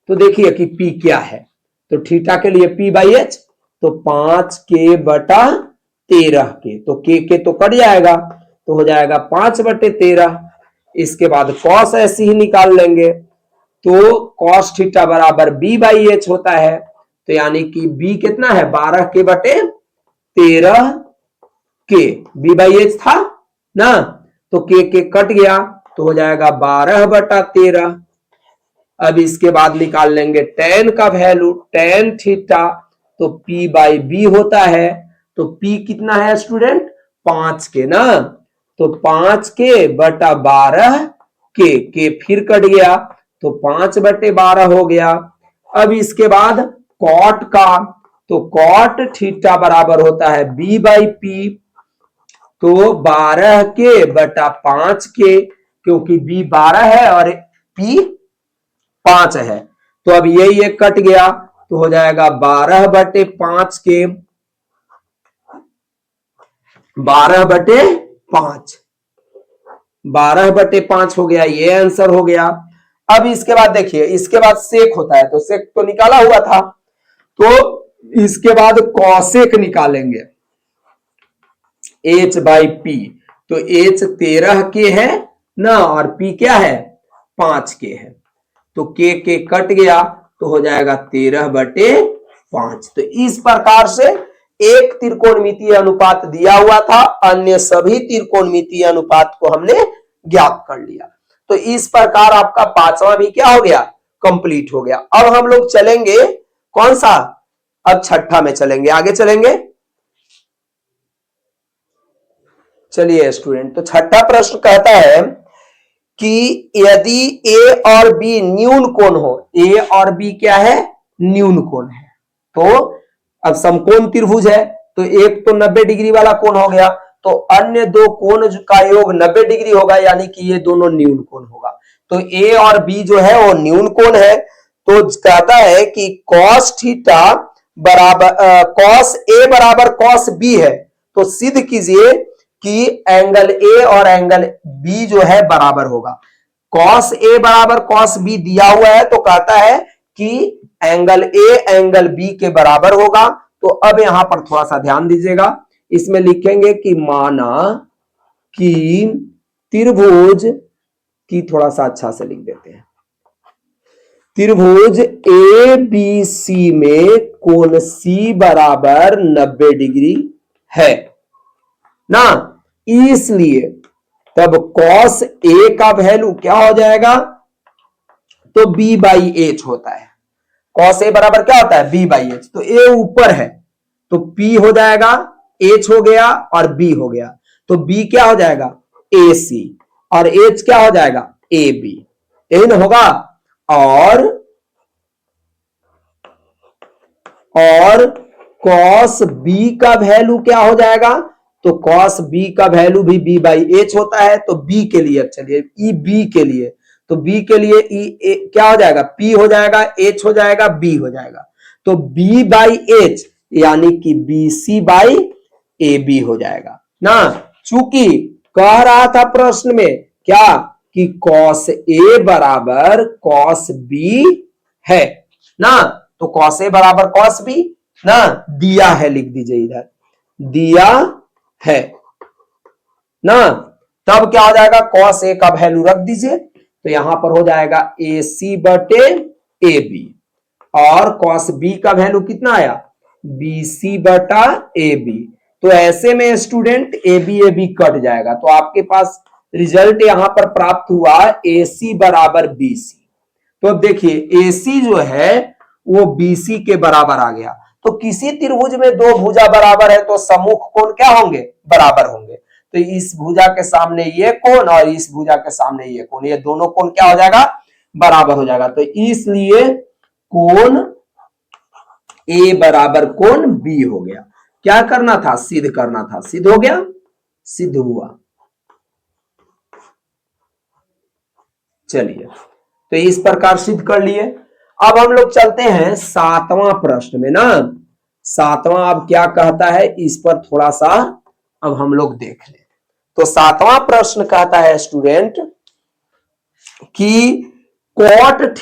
तो देखिए कि पी क्या है, तो थीटा के लिए पी बाई एच, तो 5 के बटा 13 के, तो के तो कट जाएगा, तो हो जाएगा 5 बटे 13। इसके बाद कॉस ऐसे ही निकाल लेंगे, तो कॉस थीटा बराबर बी बाई एच होता है। तो यानी कि बी कितना है, 12 के बटे 13 के, बी बाई एच था ना, तो के कट गया, तो हो जाएगा 12 बटा 13। अब इसके बाद निकाल लेंगे टेन का वैल्यू, टेन थीटा, तो पी बाई बी होता है। तो पी कितना है स्टूडेंट, 5 के ना, तो 5 के बटा 12 के फिर कट गया, तो 5 बटे 12 हो गया। अब इसके बाद कॉट का, तो कॉट थीटा बराबर होता है बी बाई पी, तो 12 के बटा 5 के, क्योंकि बी 12 है और पी 5 है, तो अब ये कट गया, तो हो जाएगा 12 बटे 5 के, 12 बटे 5, 12 बटे 5 हो गया, ये आंसर हो गया। अब इसके बाद देखिए, इसके बाद सेक होता है, तो सेक तो निकाला हुआ था, तो इसके बाद कॉसेक निकालेंगे, एच बाई पी। तो एच 13 के है ना, और पी क्या है, 5 के है, तो के कट गया, तो हो जाएगा 13 बटे 5। तो इस प्रकार से एक त्रिकोणमितीय अनुपात दिया हुआ था, अन्य सभी त्रिकोणमितीय अनुपात को हमने ज्ञात कर लिया। तो इस प्रकार आपका 5वां भी क्या हो गया, कंप्लीट हो गया। अब हम लोग चलेंगे कौन सा, अब छठा में चलेंगे, आगे चलेंगे। चलिए स्टूडेंट, तो छठा प्रश्न कहता है कि यदि ए और बी न्यून कोण हो, ए और बी क्या है, न्यून कोण है, तो अब समकोण त्रिभुज है, तो एक तो 90 डिग्री वाला कोण हो गया, तो अन्य दो कोण का योग 90 डिग्री होगा, यानी कि ये दोनों न्यून कोण होगा। तो ए और बी जो है वो न्यून कोण है, तो कहता है कि cos थीटा बराबर cos ए बराबर cos बी है, तो सिद्ध कीजिए कि एंगल ए और एंगल बी जो है बराबर होगा। cos ए बराबर cos बी दिया हुआ है, तो कहता है कि एंगल ए एंगल बी के बराबर होगा। तो अब यहां पर थोड़ा सा ध्यान दीजिएगा, इसमें लिखेंगे कि माना कि त्रिभुज की, थोड़ा सा अच्छा से लिख देते हैं, त्रिभुज ए बी सी में कोण सी बराबर 90 डिग्री है ना, इसलिए तब cos ए का वैल्यू क्या हो जाएगा, तो b बाई एच होता है। cos ए बराबर क्या होता है, b बाई एच, तो a ऊपर है, तो p हो जाएगा, h हो गया और b हो गया, तो b क्या हो जाएगा, ac, और h क्या हो जाएगा, ab, यही ना होगा। और cos b का वैल्यू क्या हो जाएगा, तो cos b का वैल्यू भी b बाई एच होता है। तो b के लिए चलिए ई बी के लिए, तो b के लिए ई क्या हो जाएगा, p हो जाएगा, h हो जाएगा, b हो जाएगा। तो b बाई एच यानी कि B C by A B हो जाएगा ना। चूंकि कह रहा था प्रश्न में क्या कि cos a बराबर cos b है ना, तो cos a बराबर cos b ना, दिया है, लिख दीजिए इधर दिया है ना। तब क्या हो जाएगा, cos a का वैल्यू रख दीजिए, तो यहां पर हो जाएगा ए सी बटे ए बी, और cos b का वैल्यू कितना आया, बी सी बटा ए बी। तो ऐसे में स्टूडेंट ए बी कट जाएगा, तो आपके पास रिजल्ट यहां पर प्राप्त हुआ ए सी बराबर बी सी। तो अब देखिए ए सी जो है वो बी सी के बराबर आ गया। तो किसी त्रिभुज में दो भुजा बराबर है तो सम्मुख कोण क्या होंगे, बराबर होंगे। तो इस भुजा के सामने ये कोण और इस भुजा के सामने ये कोण, ये दोनों कोण क्या हो जाएगा, बराबर हो जाएगा। तो इसलिए कोण ए बराबर कोण बी हो गया। क्या करना था, सिद्ध करना था, सिद्ध हो गया, सिद्ध हुआ। चलिए तो इस प्रकार सिद्ध कर लिए। अब हम लोग चलते हैं सातवां प्रश्न में ना। सातवां अब क्या कहता है, इस पर थोड़ा सा अब हम लोग देख लें। तो सातवां प्रश्न कहता है स्टूडेंट कि कॉट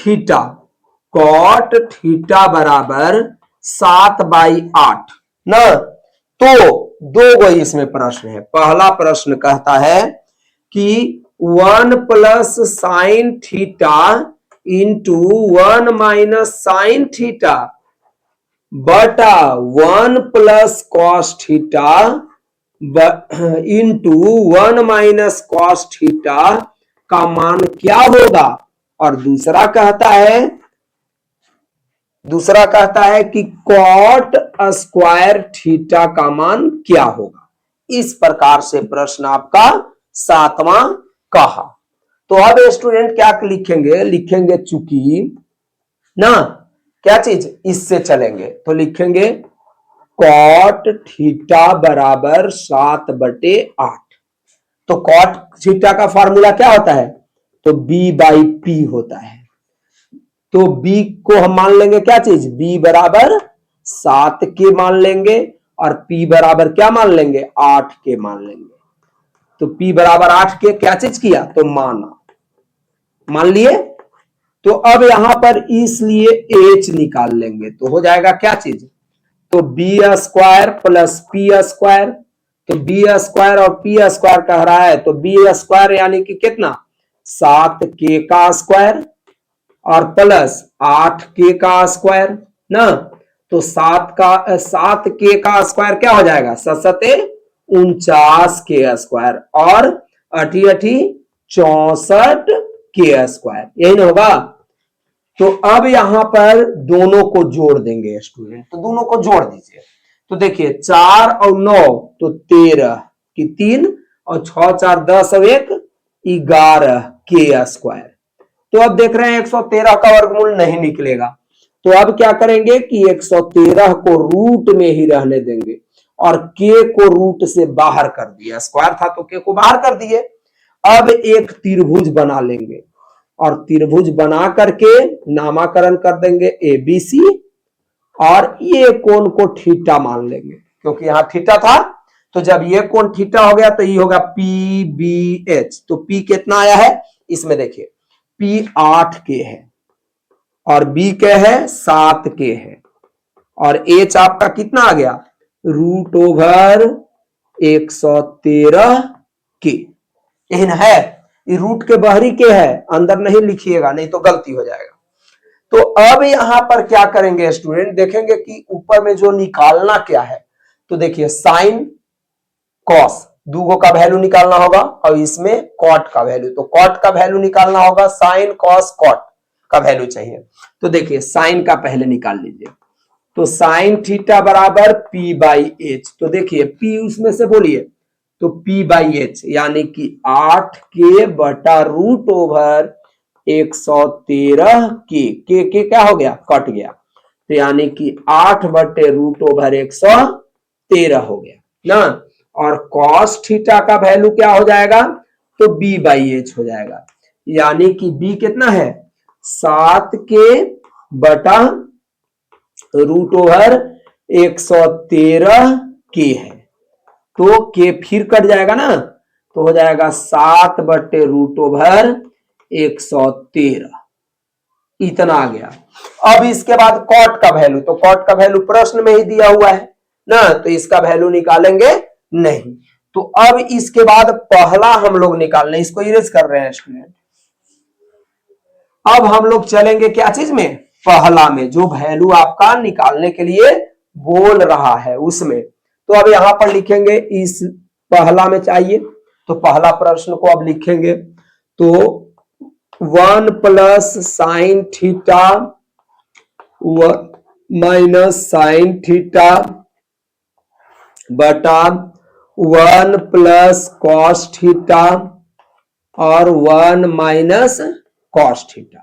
थीटा बराबर 7/8 ना। तो दो गो इसमें प्रश्न है। पहला प्रश्न कहता है कि 1 plus sine theta into 1 minus sine theta बटा 1 plus cos theta into 1 minus cos theta का मान क्या होगा। और दूसरा कहता है कि कॉट स्क्वायर थीटा का मान क्या होगा। इस प्रकार से प्रश्न आपका सातवां कहा। तो अब स्टूडेंट क्या लिखेंगे चूंकि ना, क्या चीज, इससे चलेंगे तो लिखेंगे कॉट थीटा बराबर 7/8। तो कॉट थीटा का फॉर्मूला क्या होता है, तो b बाई पी होता है। तो b को हम मान लेंगे क्या चीज, b बराबर 7 के मान लेंगे, और p बराबर क्या मान लेंगे, 8 के मान लेंगे। तो p बराबर 8 के क्या चीज किया, तो मान लिए। तो अब यहां पर इसलिए h निकाल लेंगे, तो हो जाएगा क्या चीज, तो B square plus P square. तो बी स्क्वायर और पी स्क्वायर कह रहा है, तो बी स्क्वायर यानी कि कितना, 7k का स्क्वायर और प्लस 8k का स्क्वायर ना। तो 7k का स्क्वायर क्या हो जाएगा, 49k स्क्वायर, और 8 64k स्क्वायर, यही ना होगा। तो अब यहां पर दोनों को जोड़ देंगे स्टूडेंट, तो दोनों को जोड़ दीजिए। तो देखिए 4 और 9 तो 13 की 3, और 6 4 10 और 1 11k स्क्वायर। तो अब देख रहे हैं 113 का वर्गमूल नहीं निकलेगा। तो अब क्या करेंगे कि 113 को रूट में ही रहने देंगे, और k को रूट से बाहर कर दिया, स्क्वायर था तो k को बाहर कर दिए। अब एक त्रिभुज बना लेंगे, और त्रिभुज बना करके नामकरण कर देंगे ABC, और ये कोण को थीटा मान लेंगे, क्योंकि यहां थीटा था। तो जब ये कोण थीटा हो गया तो ये होगा PBH। तो P कितना आया है, इसमें देखिए P 8k है, और B के है 7k है, और H आपका कितना आ गया, √113k। यही ना है, ये रूट के बाहरी के है, अंदर नहीं लिखिएगा, नहीं तो गलती हो जाएगा। तो अब यहां पर क्या करेंगे स्टूडेंट, देखेंगे कि ऊपर में जो निकालना क्या है। तो देखिए साइन कॉस दूगो का वैल्यू निकालना होगा, और इसमें कॉट का वैल्यू, तो कॉट का वैल्यू निकालना होगा, साइन कॉस कॉट का वैल्यू चाहिए। तो देखिए साइन का पहले निकाल लीजिए। तो साइन थीटा बराबर P बाई एच। तो देखिए P उसमें से बोलिए, तो P बाई एच यानी कि 8k बटा √113 113 के क्या हो गया, कट गया, तो यानी कि 8/√113 हो गया ना। और cos थीटा का वैल्यू क्या हो जाएगा, तो b/h हो जाएगा, यानी कि b कितना है, 7/√113 के है, तो के फिर कट जाएगा ना, तो हो जाएगा 7/√113, इतना आ गया। अब इसके बाद कॉट का वैल्यू, तो कॉट का वैल्यू प्रश्न में ही दिया हुआ है ना, तो इसका वैल्यू निकालेंगे नहीं। तो अब इसके बाद पहला हम लोग निकालने, इसको इरेज कर रहे हैं स्टूडेंट। अब हम लोग चलेंगे क्या चीज में, पहला में, जो वैल्यू आपका निकालने के लिए बोल रहा है उसमें। तो अब यहां पर लिखेंगे, इस पहला में चाहिए, तो पहला प्रश्न को अब लिखेंगे, तो 1 plus sine theta minus sine theta बटा 1 प्लस कॉस थीटा और 1 माइनस कॉस थीटा।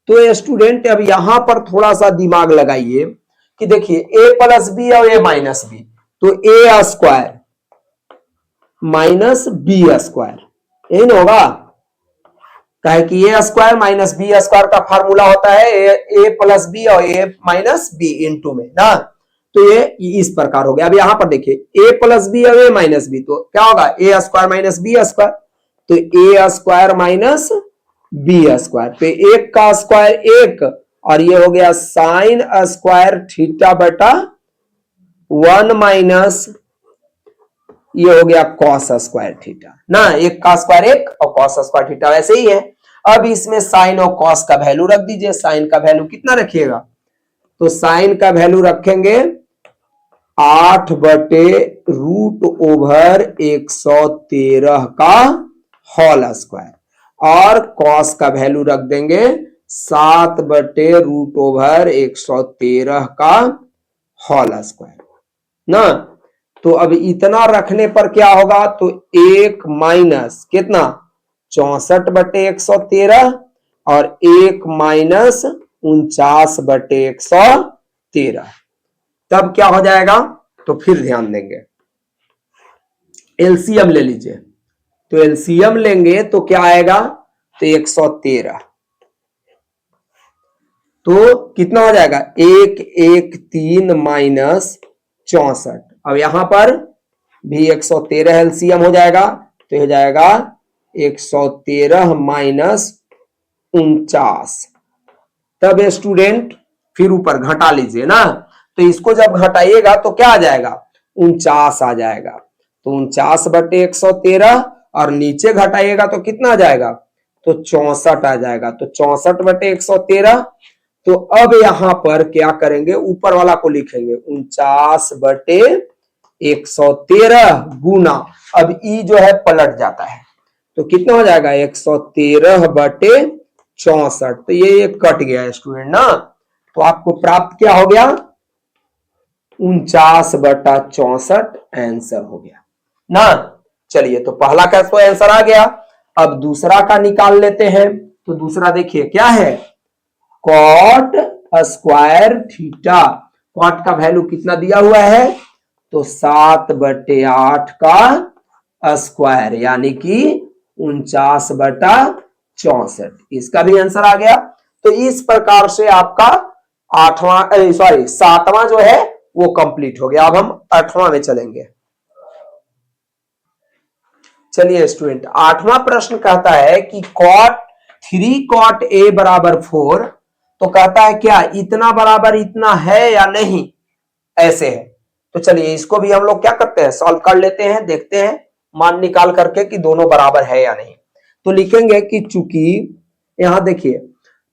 तो स्टूडेंट अब यहां पर थोड़ा सा दिमाग लगाइए कि देखिए a प्लस बी और a माइनस बी, तो a square minus B square, यही ना होगा, कहे कि a square minus B square का फार्मूला होता है a प्लस बी और a माइनस बी इंटू में ना, तो ये इस प्रकार हो गया। अब यहां पर देखिए a प्लस बी और a माइनस बी, तो क्या होगा, a square minus B square, तो a square minus B square, तो एक का स्क्वायर एक, और ये हो गया साइन स्क्वायर थीटा बटा 1 माइनस ये हो गया कॉस स्क्वायर थीटा ना, एक का स्क्वायर एक और कॉस स्क्वायर थीटा वैसे ही है। अब इसमें साइन और कॉस का वैल्यू रख दीजिए, साइन का वैल्यू कितना रखिएगा, तो साइन का वैल्यू रखेंगे 8/√113 का होल स्क्वायर, और कॉस का वैल्यू रख देंगे 7/√113 का होल स्क्वायर ना। तो अब इतना रखने पर क्या होगा, तो 1 माइनस कितना 64/113 और 1 माइनस 49/113, तब क्या हो जाएगा, तो फिर ध्यान देंगे, एलसीएम ले लीजिए, तो एलसीएम लेंगे तो क्या आएगा, तो 113, तो कितना हो जाएगा 113 माइनस 64। अब यहां पर भी 113 एलसीएम हो जाएगा, तो हो जाएगा 113 माइनस 49। तब स्टूडेंट फिर ऊपर घटा लीजिए ना, तो इसको जब घटाइएगा तो क्या आ जाएगा, 49 आ जाएगा, तो 49/113, और नीचे घटाइएगा तो कितना आ जाएगा, तो 64 आ जाएगा, तो 64/113। तो अब यहां पर क्या करेंगे, ऊपर वाला को लिखेंगे 49/113 गुना, अब ई जो है पलट जाता है, तो कितना हो जाएगा 113/64, तो ये कट गया स्टूडेंट ना, तो आपको प्राप्त क्या हो गया, 49/64 आंसर हो गया ना। चलिए, तो पहला का तो आंसर आ गया, अब दूसरा का निकाल लेते हैं। तो दूसरा देखिए क्या है, कॉट स्क्वायर थीटा, कॉट का वैल्यू कितना दिया हुआ है, तो 7/8 का स्क्वायर, यानी कि 49/64, इसका भी आंसर आ गया। तो इस प्रकार से आपका सातवां जो है वो कंप्लीट हो गया। अब हम 8वां में चलेंगे। चलिए स्टूडेंट, 8वां प्रश्न कहता है कि कॉट 3 कॉट ए बराबर 4, तो कहता है क्या इतना बराबर इतना है या नहीं, ऐसे है। तो चलिए इसको भी हम लोग क्या करते हैं, सॉल्व कर लेते हैं, देखते हैं मान निकाल करके कि दोनों बराबर है या नहीं। तो लिखेंगे कि चूंकि यहां देखिए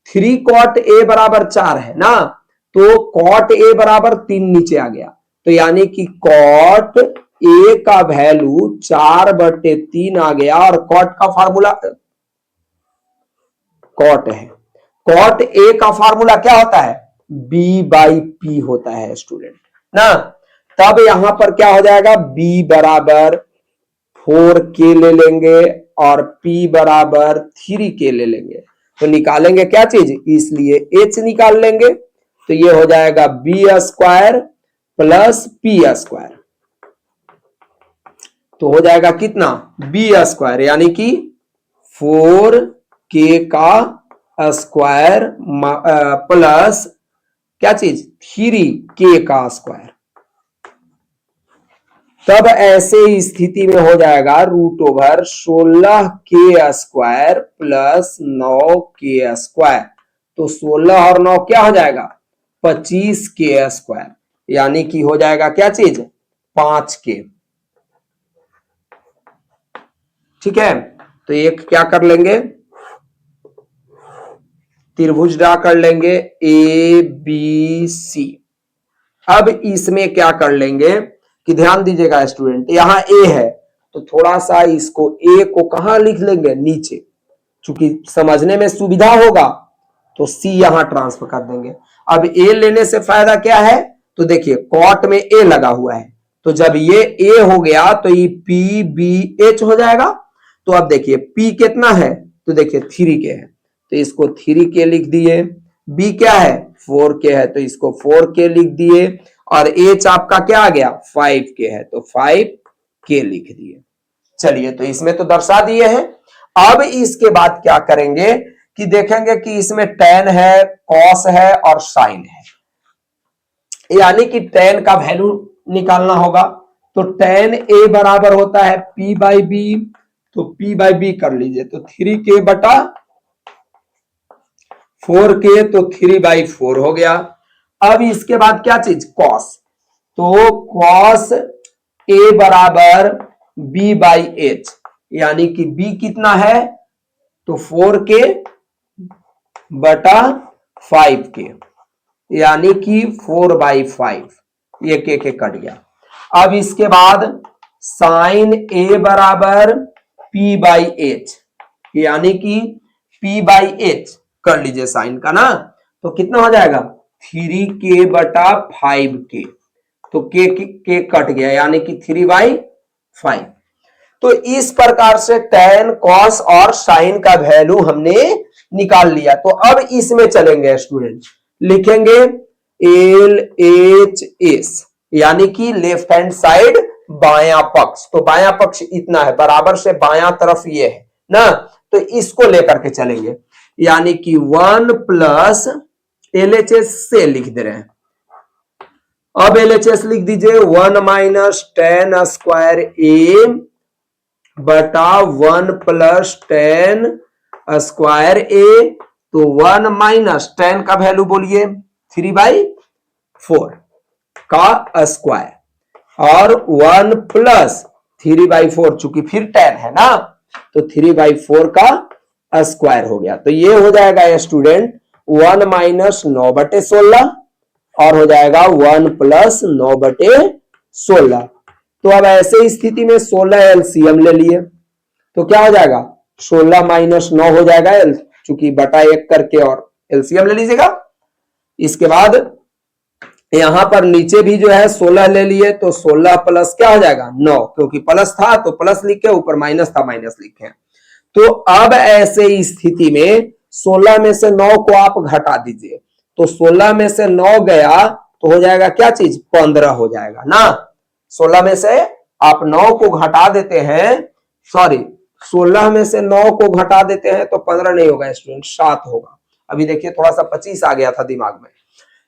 3 कॉट ए बराबर 4 है ना, तो कॉट ए बराबर 3 नीचे आ गया, तो यानी कि कॉट ए का वैल्यू 4/3 आ गया, और कॉट का फार्मूला कॉट है, कॉट ए का फार्मूला क्या होता है, b/p होता है स्टूडेंट ना। तब यहां पर क्या हो जाएगा, b बराबर 4k ले लेंगे और p बराबर 3k ले लेंगे, तो निकालेंगे क्या चीज, इसलिए h निकाल लेंगे। तो ये हो जाएगा B square plus P square, तो हो जाएगा कितना बी स्क्वायर यानी कि 4k का स्क्वायर प्लस क्या चीज 3k का स्क्वायर। तब ऐसे स्थिति में हो जाएगा root over 16k square plus 9k square. तो 16 और 9 क्या हो जाएगा 25k स्क्वायर, यानी कि हो जाएगा क्या चीज 5k। ठीक है, तो एक क्या कर लेंगे, त्रिभुज ड्रा कर लेंगे ए बी सी। अब इसमें क्या कर लेंगे कि ध्यान दीजिएगा स्टूडेंट, यहां ए है तो थोड़ा सा इसको ए को कहां लिख लेंगे नीचे, चूंकि समझने में सुविधा होगा तो सी यहां ट्रांसफर कर देंगे। अब ए लेने से फायदा क्या है, तो देखिए कॉट में ए लगा हुआ है, तो जब ये ए हो गया तो ये पी बी एच हो जाएगा। तो अब देखिए पी कितना है, तो देखिए 3k है तो इसको 3k लिख दिए, बी क्या है 4k है तो इसको 4k लिख दिए, और एच आपका क्या आ गया 5k है तो 5k लिख दिए। चलिए तो इसमें तो दर्शा दिए हैं। अब इसके बाद क्या करेंगे कि देखेंगे कि इसमें tan है, cos है और sin है, यानी कि tan का वैल्यू निकालना होगा। तो tan a बराबर होता है p बाई बी, तो p बाई बी कर लीजिए, तो 3k बटा 4k तो 3/4 हो गया। अब इसके बाद क्या चीज cos, तो cos a बराबर b बाई एच, यानी कि b कितना है तो 4k बटा 5k, यानी कि 4/5, ये के कट गया। अब इसके बाद साइन a बराबर p बाई एच, यानी कि p बाई एच कर लीजिए साइन का ना, तो कितना हो जाएगा 3k बटा 5k, तो के कट गया यानी कि 3/5। तो इस प्रकार से tan, cos और sin का वैल्यू हमने निकाल लिया। तो अब इसमें चलेंगे स्टूडेंट, लिखेंगे एल एच एस, यानी कि लेफ्ट हैंड साइड बायां पक्ष, तो बायां पक्ष इतना है बराबर से बायां तरफ ये है ना, तो इसको लेकर के चलेंगे, यानी कि 1 प्लस LHS से लिख दे रहे हैं। अब LHS लिख दीजिए 1 माइनस tan स्क्वायर ए बटा 1 प्लस tan स्क्वायर ए, तो 1 माइनस tan का वैल्यू बोलिए 3/4 का स्क्वायर, और 1 प्लस 3/4 चूंकि फिर tan है ना, तो 3/4 का स्क्वायर हो गया। तो ये हो जाएगा स्टूडेंट 1 माइनस 9/16 और हो जाएगा 1 प्लस 9/16। तो अब ऐसे स्थिति में 16 एलसीएम ले लिए, तो क्या हो जाएगा 16 माइनस 9 हो जाएगा एल, चूंकि बटा 1 करके और एलसीएम ले लीजिएगा। इसके बाद यहां पर नीचे भी जो है 16 ले लिए, तो 16 प्लस क्या हो जाएगा 9, क्योंकि प्लस था तो प्लस लिखे, ऊपर माइनस था माइनस लिखे। तो अब ऐसे स्थिति में 16 में से 9 को आप घटा दीजिए, तो 16 में से 9 गया तो हो जाएगा क्या चीज 15 हो जाएगा ना। 16 में से आप 9 को घटा देते हैं, सॉरी 16 में से 9 को घटा देते हैं तो 15 नहीं होगा स्टूडेंट 7 होगा। अभी देखिए थोड़ा सा 25 आ गया था दिमाग में।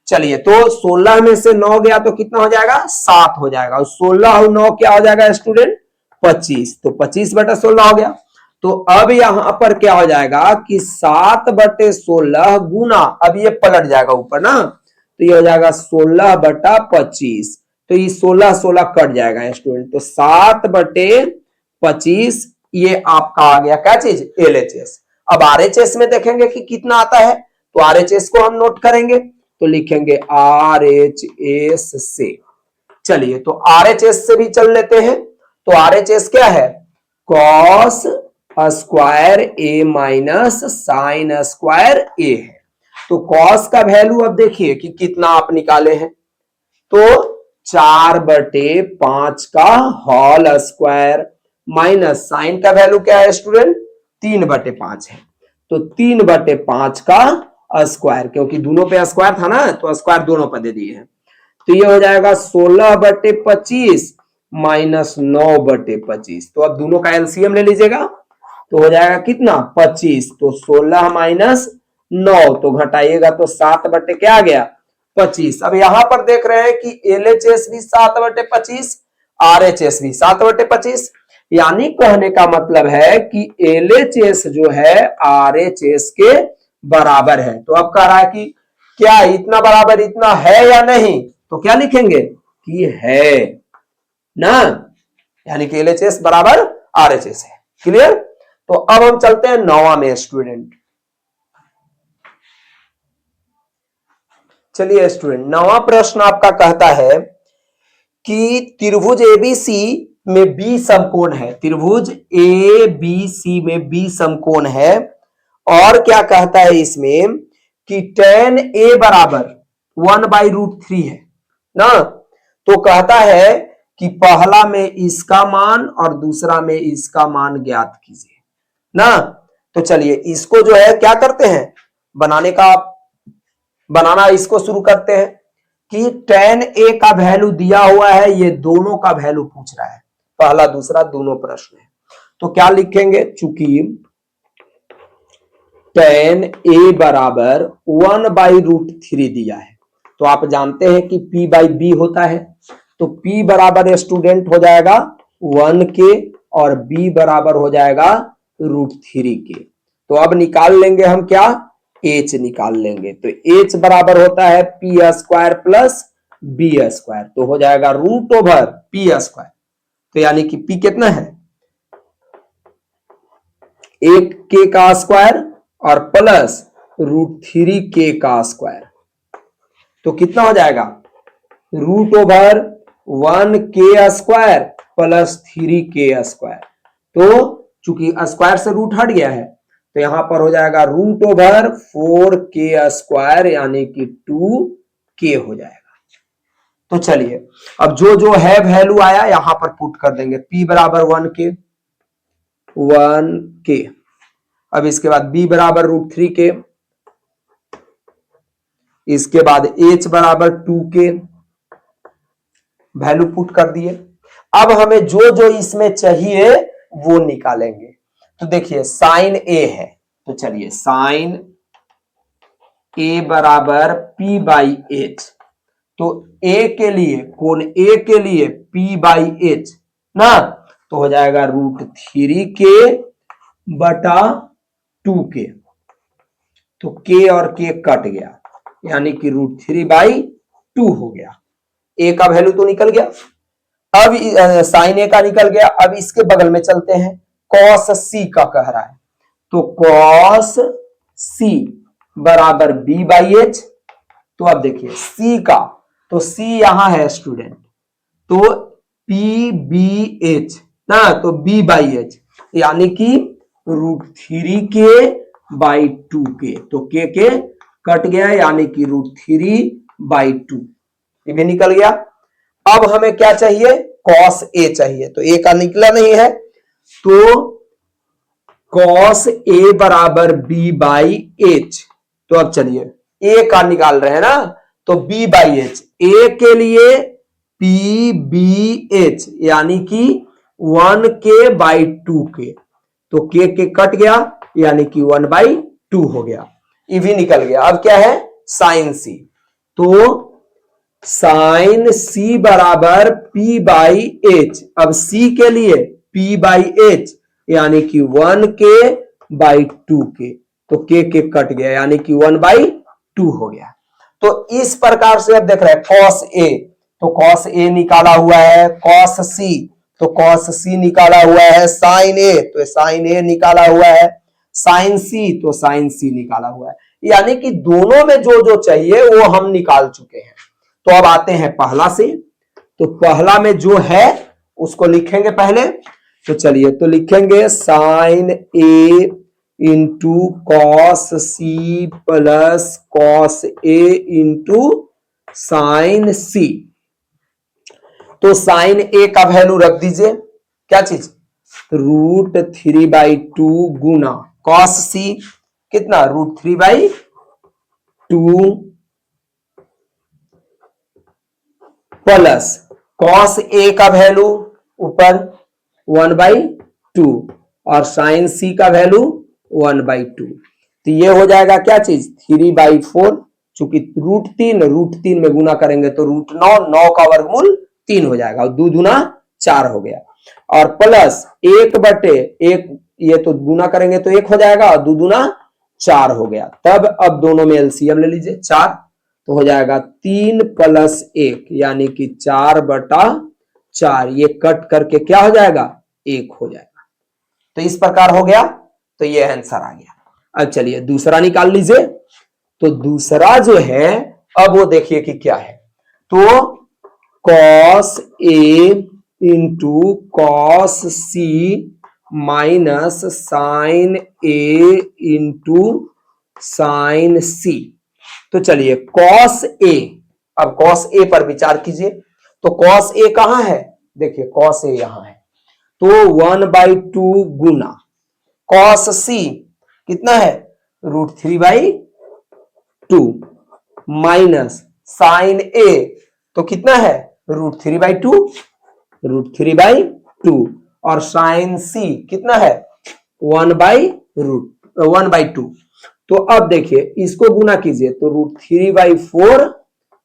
चलिए तो 16 में से 9 गया तो कितना हो जाएगा 7 हो जाएगा, और 16 और 9 क्या हो जाएगा स्टूडेंट 25, तो 25/16 हो गया। तो अब यहां पर क्या हो जाएगा कि 7/16 गुना, अब ये पलट जाएगा ऊपर ना, तो ये हो जाएगा 16/25, तो ये 16 कट जाएगा स्टूडेंट, तो 7/25 ये आपका आ गया क्या चीज LHS। अब RHS में देखेंगे कि कितना आता है, तो RHS को हम नोट करेंगे, तो लिखेंगे RHS से। चलिए तो RHS से भी चल लेते हैं, तो RHS क्या है cos स्क्वायर ए माइनस साइन स्क्वायर ए है। तो cos का वैल्यू अब देखिए कि कितना आप निकाले हैं, तो 4/5 का होल स्क्वायर माइनस साइन का वैल्यू क्या है स्टूडेंट 3/5 है, तो 3/5 का स्क्वायर, क्योंकि दोनों पे स्क्वायर था ना, तो स्क्वायर दोनों पे दे दिए हैं। तो ये हो जाएगा 16/25 माइनस 9/25। तो अब दोनों का एलसीएम ले लीजिएगा, तो हो जाएगा कितना 25। तो 16 माइनस 9, तो घटाइएगा तो 7 बटे क्या आ गया 25। अब यहां पर देख रहे हैं कि एलएचएस भी 7/25, आरएचएस भी 7/25, यानी कहने का मतलब है कि एलएचएस जो है आरएचएस के बराबर है। तो अब कह रहा है कि क्या इतना बराबर इतना है या नहीं, तो क्या लिखेंगे कि है ना, यानी कि एलएचएस बराबर आरएचएस है। क्लियर। तो अब हम चलते हैं 9वां में स्टूडेंट। चलिए स्टूडेंट, 9वां प्रश्न आपका कहता है कि त्रिभुज एबीसी में बी समकोण है। त्रिभुज एबीसी में बी समकोण है, और क्या कहता है इसमें कि tan a बराबर 1/√3 है ना। तो कहता है कि पहला में इसका मान और दूसरा में इसका मान ज्ञात कीजिए ना। तो चलिए इसको जो है क्या करते हैं, बनाना इसको शुरू करते हैं कि tan a का वैल्यू दिया हुआ है, ये दोनों का वैल्यू पूछ रहा है, पहला दूसरा दोनों प्रश्न है। तो क्या लिखेंगे, चूंकि tan a बराबर 1/√3 दिया है, तो आप जानते हैं कि p/b होता है। तो p बराबर स्टूडेंट हो जाएगा 1 के और b बराबर हो जाएगा √3 के। तो अब निकाल लेंगे हम क्या, h निकाल लेंगे। तो h बराबर होता है p² प्लस b², तो हो जाएगा √p²। तो यानी कि p कितना है 1k का स्क्वायर और प्लस √3k का स्क्वायर। तो कितना हो जाएगा √1k² प्लस 3k²। तो चूंकि स्क्वायर से रूट हट गया है, तो यहां पर हो जाएगा √4k², यानी कि 2k हो जाएगा। तो चलिए अब जो है वैल्यू आया यहां पर पुट कर देंगे, p बराबर 1k। अब इसके बाद b बराबर √3k, इसके बाद h बराबर 2k, वैल्यू पुट कर दिए। अब हमें जो इसमें चाहिए वो निकालेंगे। तो देखिए साइन a है, तो चलिए साइन a बराबर p/h। तो a के लिए, कोण a के लिए p/h ना, तो हो जाएगा √3k बटा 2k। तो k और k कट गया, यानी कि √3/2 हो गया। a का वैल्यू तो निकल गया। अब साइन a का निकल गया। अब इसके बगल में चलते हैं, कॉस c का कह रहा है। तो कॉस c बराबर b/h। तो अब देखिए c का, तो c यहां है स्टूडेंट, तो p/b/h ना, तो b/h यानी कि √3k/2k। तो k के कट गया, यानी कि √3/2, ये भी निकल गया। अब हमें क्या चाहिए, कॉस a चाहिए। तो a का निकला नहीं है, तो कॉस a बराबर b/h। तो अब चलिए a का निकाल रहे हैं ना, तो b/h, a के लिए p/b/h यानी कि 1k/2k। तो k के कट गया, यानी कि 1/2 हो गया, ये भी निकल गया। अब क्या है साइन c। तो साइन c बराबर p/h। अब c के लिए p/h यानी कि 1k/2k। तो k के कट गया, यानी कि 1/2 हो गया। तो इस प्रकार से अब देख रहे हैं cos a, तो cos a निकाला हुआ है, cos c, तो cos c निकाला हुआ है, sin a, तो sin a निकाला हुआ है, sin c, तो sin c निकाला हुआ है। यानी कि दोनों में जो चाहिए वो हम निकाल चुके हैं। तो अब आते हैं पहला से। तो पहला में जो है उसको लिखेंगे पहले। तो चलिए, तो लिखेंगे sine a into cos c plus cos a into sine c। तो साइन a का वैल्यू रख दीजिए, क्या चीज, √3/2 गुना कॉस c, कितना √3/2 प्लस कॉस ए का वैल्यू ऊपर 1/2 और साइन सी का वैल्यू 1/2। तो ये हो जाएगा क्या चीज 3/4, चूंकि √3 में गुना करेंगे तो √9, 9 का वर्गमूल 3 हो जाएगा और 2 दूना 4 हो गया, और प्लस 1/1, ये तो गुना करेंगे तो 1 हो जाएगा और 2 दूना 4 हो गया। तब अब दोनों में एलसीएम ले लीजिए 4, तो हो जाएगा 3 + 1 यानी कि 4/4, ये कट करके क्या हो जाएगा 1 हो जाएगा। तो इस प्रकार हो गया, तो ये आंसर आ गया। अब चलिए दूसरा निकाल लीजिए। तो दूसरा जो है, अब वो देखिए कि क्या है, तो cos A into cos C minus sine A into sine C। तो चलिए cos A, अब cos A पर विचार कीजिए। तो cos A कहां है, देखिए cos A यहां है, तो 1/2 गुना cos C कितना है √3/2 माइनस साइन A तो कितना है √3/2 और साइन C कितना है 1/2। तो अब देखिए इसको गुना कीजिए तो √3/4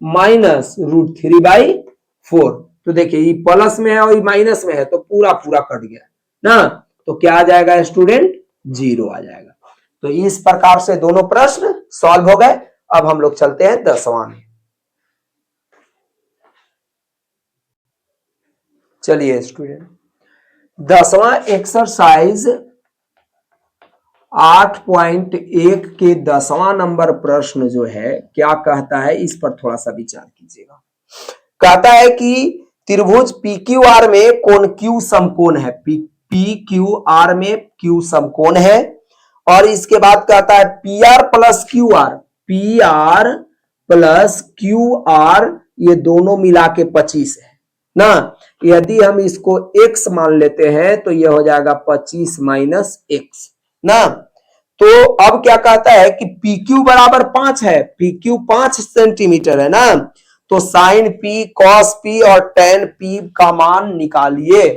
माइनस √3/4। तो देखिए ये प्लस में है और ये माइनस में है तो पूरा पूरा कट गया ना, तो क्या आ जाएगा स्टूडेंट 0 आ जाएगा। तो इस प्रकार से दोनों प्रश्न सॉल्व हो गए। अब हम लोग चलते हैं 10वां में। चलिए स्टूडेंट 10वां एक्सरसाइज 8.1 के 10वां नंबर प्रश्न जो है क्या कहता है, इस पर थोड़ा सा विचार कीजिएगा। कहता है कि त्रिभुज PQR में कोण Q समकोण है, PQR में Q समकोण है, और इसके बाद कहता है PR प्लस QR ये दोनों मिला के 25 है ना। यदि हम इसको x मान लेते हैं तो ये हो जाएगा 25 माइनस x ना। तो अब क्या कहता है कि PQ बराबर 5 है, PQ 5 सेंटीमीटर है ना, तो साइन P cos P और tan P का मान निकालिए।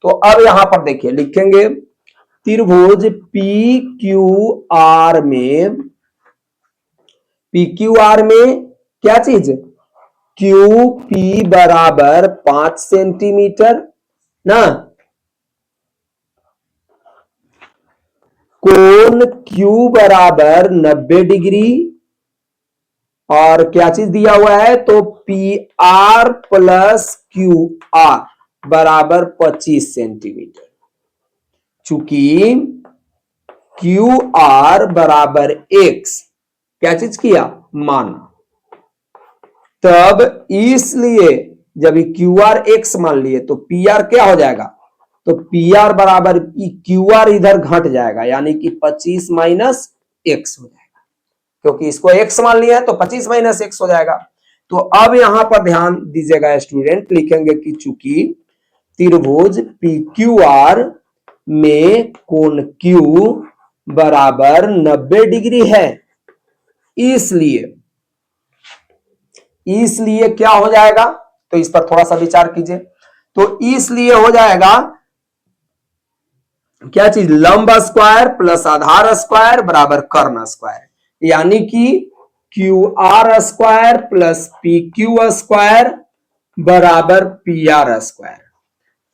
तो अब यहां पर देखिए लिखेंगे त्रिभुज PQR में क्या चीज QP बराबर 5 सेंटीमीटर ना, कोण Q बराबर 90 डिग्री, और क्या चीज दिया हुआ है तो PR प्लस QR बराबर 25 सेंटीमीटर। चूंकि QR बराबर x क्या चीज किया माना, तब इसलिए जब QR x मान लिए तो PR क्या हो जाएगा, तो PR बराबर QR इधर घट जाएगा यानी कि 25 माइनस x हो जाएगा, क्योंकि इसको x मान लिया है तो 25 माइनस x हो जाएगा। तो अब यहां पर ध्यान दीजिएगा स्टूडेंट, लिखेंगे कि चूंकि त्रिभुज PQR में कोण Q बराबर 90 डिग्री है, इसलिए क्या हो जाएगा, तो इस पर थोड़ा सा विचार कीजिए। तो इसलिए हो जाएगा क्या चीज लंब स्क्वायर प्लस आधार स्क्वायर बराबर कर्ण स्क्वायर, यानी कि QR square plus PQ square बराबर PR स्क्वायर।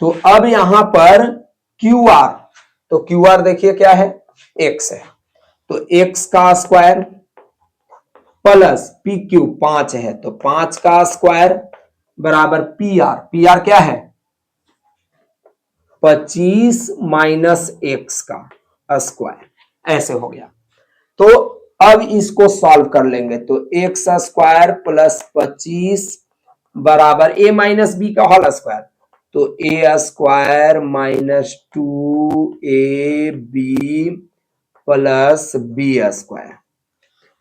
तो अब यहां पर QR, तो QR देखिए क्या है x है, तो x का स्क्वायर प्लस PQ 5 है तो 5 का स्क्वायर बराबर PR क्या है 25 माइनस x का स्क्वायर, ऐसे हो गया। तो अब इसको सॉल्व कर लेंगे तो x स्क्वायर प्लस 25 बराबर a माइनस बी का होल स्क्वायर, तो a square minus 2ab plus b square.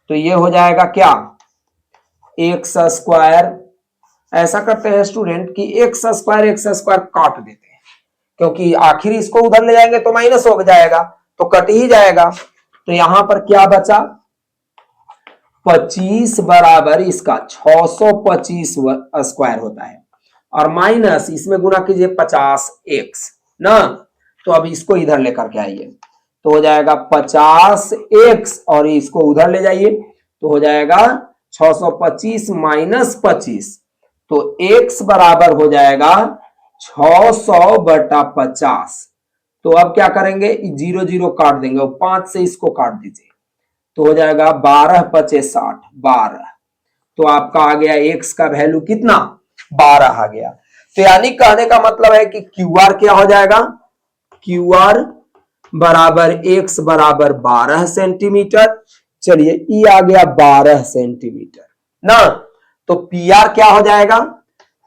तो ये हो जाएगा क्या x स्क्वायर, ऐसा करते हैं स्टूडेंट कि x स्क्वायर काट देते हैं, क्योंकि आखिर इसको उधर ले जाएंगे तो माइनस हो जाएगा तो कट ही जाएगा। तो यहां पर क्या बचा, 25 बराबर इसका 625 स्क्वायर होता है, और माइनस इसमें गुना कीजिए 50x ना। तो अब इसको इधर लेकर के आइए, तो हो जाएगा 50x, और इसको उधर ले जाइए तो हो जाएगा 625 माइनस 25, तो x बराबर हो जाएगा 600 बटा 50। तो अब क्या करेंगे, 0 0 काट देंगे और 5 से इसको काट दीजिए, तो हो जाएगा 12 पचे 60, 12। तो आपका आ गया x का वैल्यू कितना, 12 आ गया। तो यानी कहने का मतलब है कि QR क्या हो जाएगा, QR बराबर x बराबर 12 सेंटीमीटर। चलिए ई आ गया 12 सेंटीमीटर ना। तो PR क्या हो जाएगा,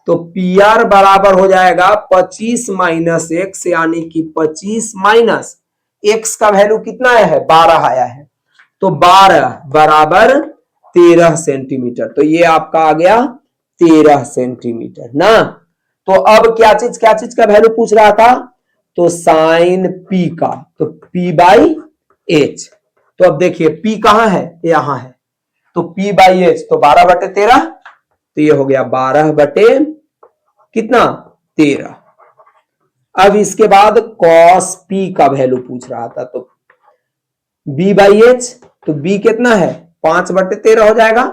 तो PR बराबर हो जाएगा 25 माइनस x, यानी कि 25 माइनस x का वैल्यू कितना है, 12 आया है, तो 12 बराबर 13 सेंटीमीटर। तो ये आपका आ गया 13 सेंटीमीटर ना। तो अब क्या चीज का वैल्यू पूछ रहा था, तो साइन P का, तो P बाई H। तो अब देखिए P कहां है, यहां है, तो P बाई H, तो 12 बटे 13, तो ये हो गया 12 बटे कितना, 13। अब इसके बाद cos P का वैल्यू पूछ रहा था, तो B बाई H, तो B कितना है, 5 बटे 13 हो जाएगा,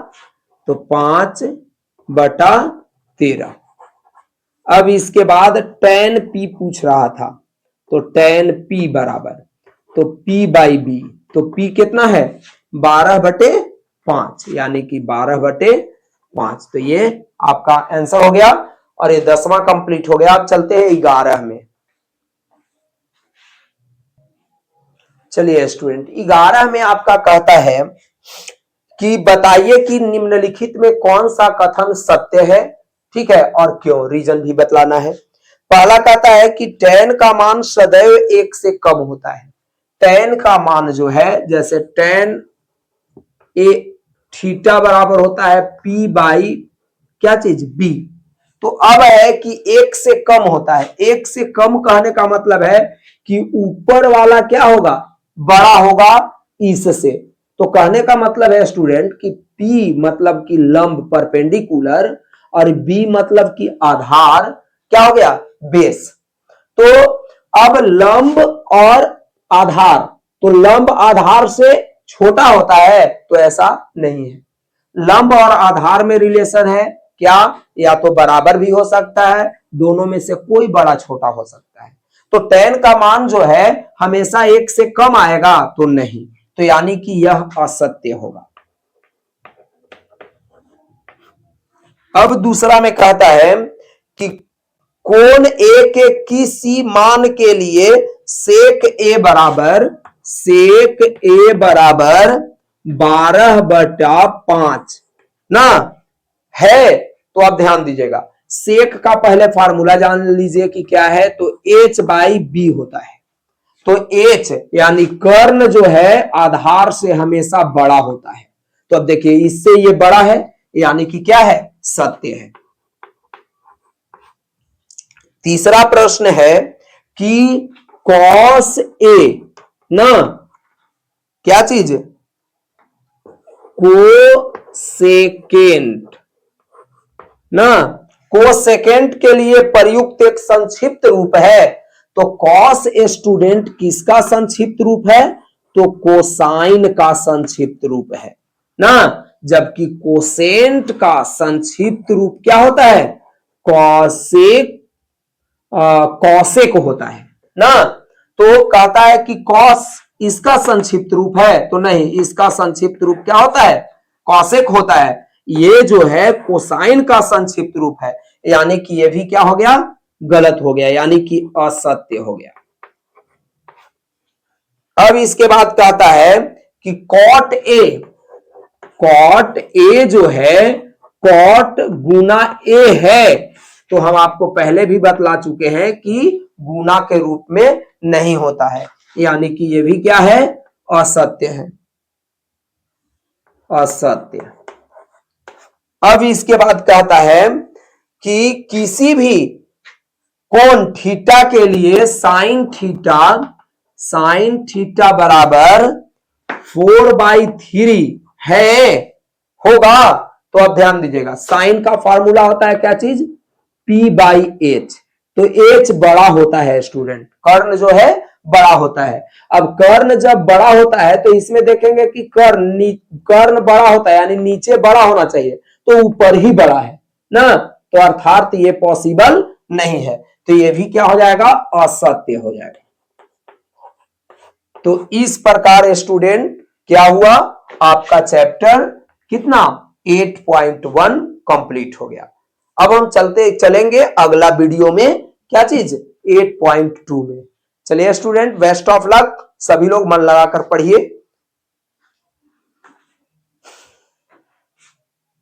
तो 5 बटा 13। अब इसके बाद tan P पूछ रहा था, तो tan P बराबर, तो P बाई B, तो P कितना है, 12 बटे 5, यानी कि 12 बटे 5। तो ये आपका आंसर हो गया, और ये 10वां कंप्लीट हो गया। अब चलते हैं 11 में। चलिए स्टूडेंट, 11 में आपका कहता है कि बताइए कि निम्नलिखित में कौन सा कथन सत्य है, ठीक है, और क्यों, रीजन भी बतलाना है। पहला कहता है कि tan का मान सदैव 1 से कम होता है। tan का मान जो है, जैसे tan ए थीटा बराबर होता है P बाई क्या चीज, B। तो अब है कि 1 से कम होता है। 1 से कम कहने का मतलब है कि ऊपर वाला क्या होगा, बड़ा होगा इससे। तो कहने का मतलब है स्टूडेंट कि P मतलब कि लंब परपेंडिकुलर, और B मतलब कि आधार क्या हो गया, बेस। तो अब लंब और आधार, तो लंब आधार से छोटा होता है, तो ऐसा नहीं है। लंब और आधार में रिलेशन है क्या, या तो बराबर भी हो सकता है, दोनों में से कोई बड़ा छोटा हो सकता है। तो tan का मान जो है हमेशा 1 से कम आएगा, तो नहीं, तो यानी कि यह असत्य होगा। अब दूसरा में कहता है कि कोण A के किसी मान के लिए सेक A बराबर 12 बटा 5 ना है। तो आप ध्यान दीजिएगा, सेक का पहले फार्मूला जान लीजिए कि क्या है, तो H बाई B होता है। तो H यानी कर्ण जो है आधार से हमेशा बड़ा होता है। तो अब देखिए इससे ये बड़ा है, यानी कि क्या है, सत्य है। तीसरा प्रश्न है कि cos A ना क्या चीज, कोसेकेंट ना, कोसेकेंट के लिए प्रयुक्त एक संक्षिप्त रूप है। तो cos स्टूडेंट किसका संक्षिप्त रूप है, तो कोसाइन का संक्षिप्त रूप है ना, जबकि कोसेंट का संक्षिप्त रूप क्या होता है, कॉसेक, कॉसेक होता है ना। तो कहता है कि कॉस इसका संक्षिप्त रूप है, तो नहीं, इसका संक्षिप्त रूप क्या होता है, कॉसेक होता है। ये जो है कोसाइन का संक्षिप्त रूप है, यानी कि ये भी क्या हो गया, गलत हो गया, यानी कि असत्य हो गया। अब इसके बाद कहता है कि कॉट ए जो है, कॉट गुना ए है, तो हम आपको पहले भी बतला चुके हैं कि गुना के रूप में नहीं होता है, यानी कि ये भी क्या है, असत्य है, असत्य। अब इसके बाद कहता है कि किसी भी कोण थीटा के लिए साइन थीटा बराबर 4/3 है, होगा, तो अब ध्यान दीजिएगा साइन का फॉर्मूला होता है क्या चीज, P/H। तो H बड़ा होता है स्टूडेंट, कर्ण जो है बड़ा होता है। अब कर्ण जब बड़ा होता है तो इसमें देखेंगे कि कर्ण बड़ा होता है यानी नीचे बड़ा होना चाहिए, तो ऊपर ही बड़ा है ना, तो अर्थात ये पॉसिबल नहीं है, तो ये भी क्या हो जाएगा, असत्य हो जाएगा। तो इस प्रकार स्टूडेंट क्या हुआ, आपका चैप्टर कितना 8.1 कंप्लीट हो गया। अब हम चलेंगे अगला वीडियो में क्या चीज 8.2 में। चलिए स्टूडेंट, बेस्ट ऑफ लक, सभी लोग मन लगाकर पढ़िए।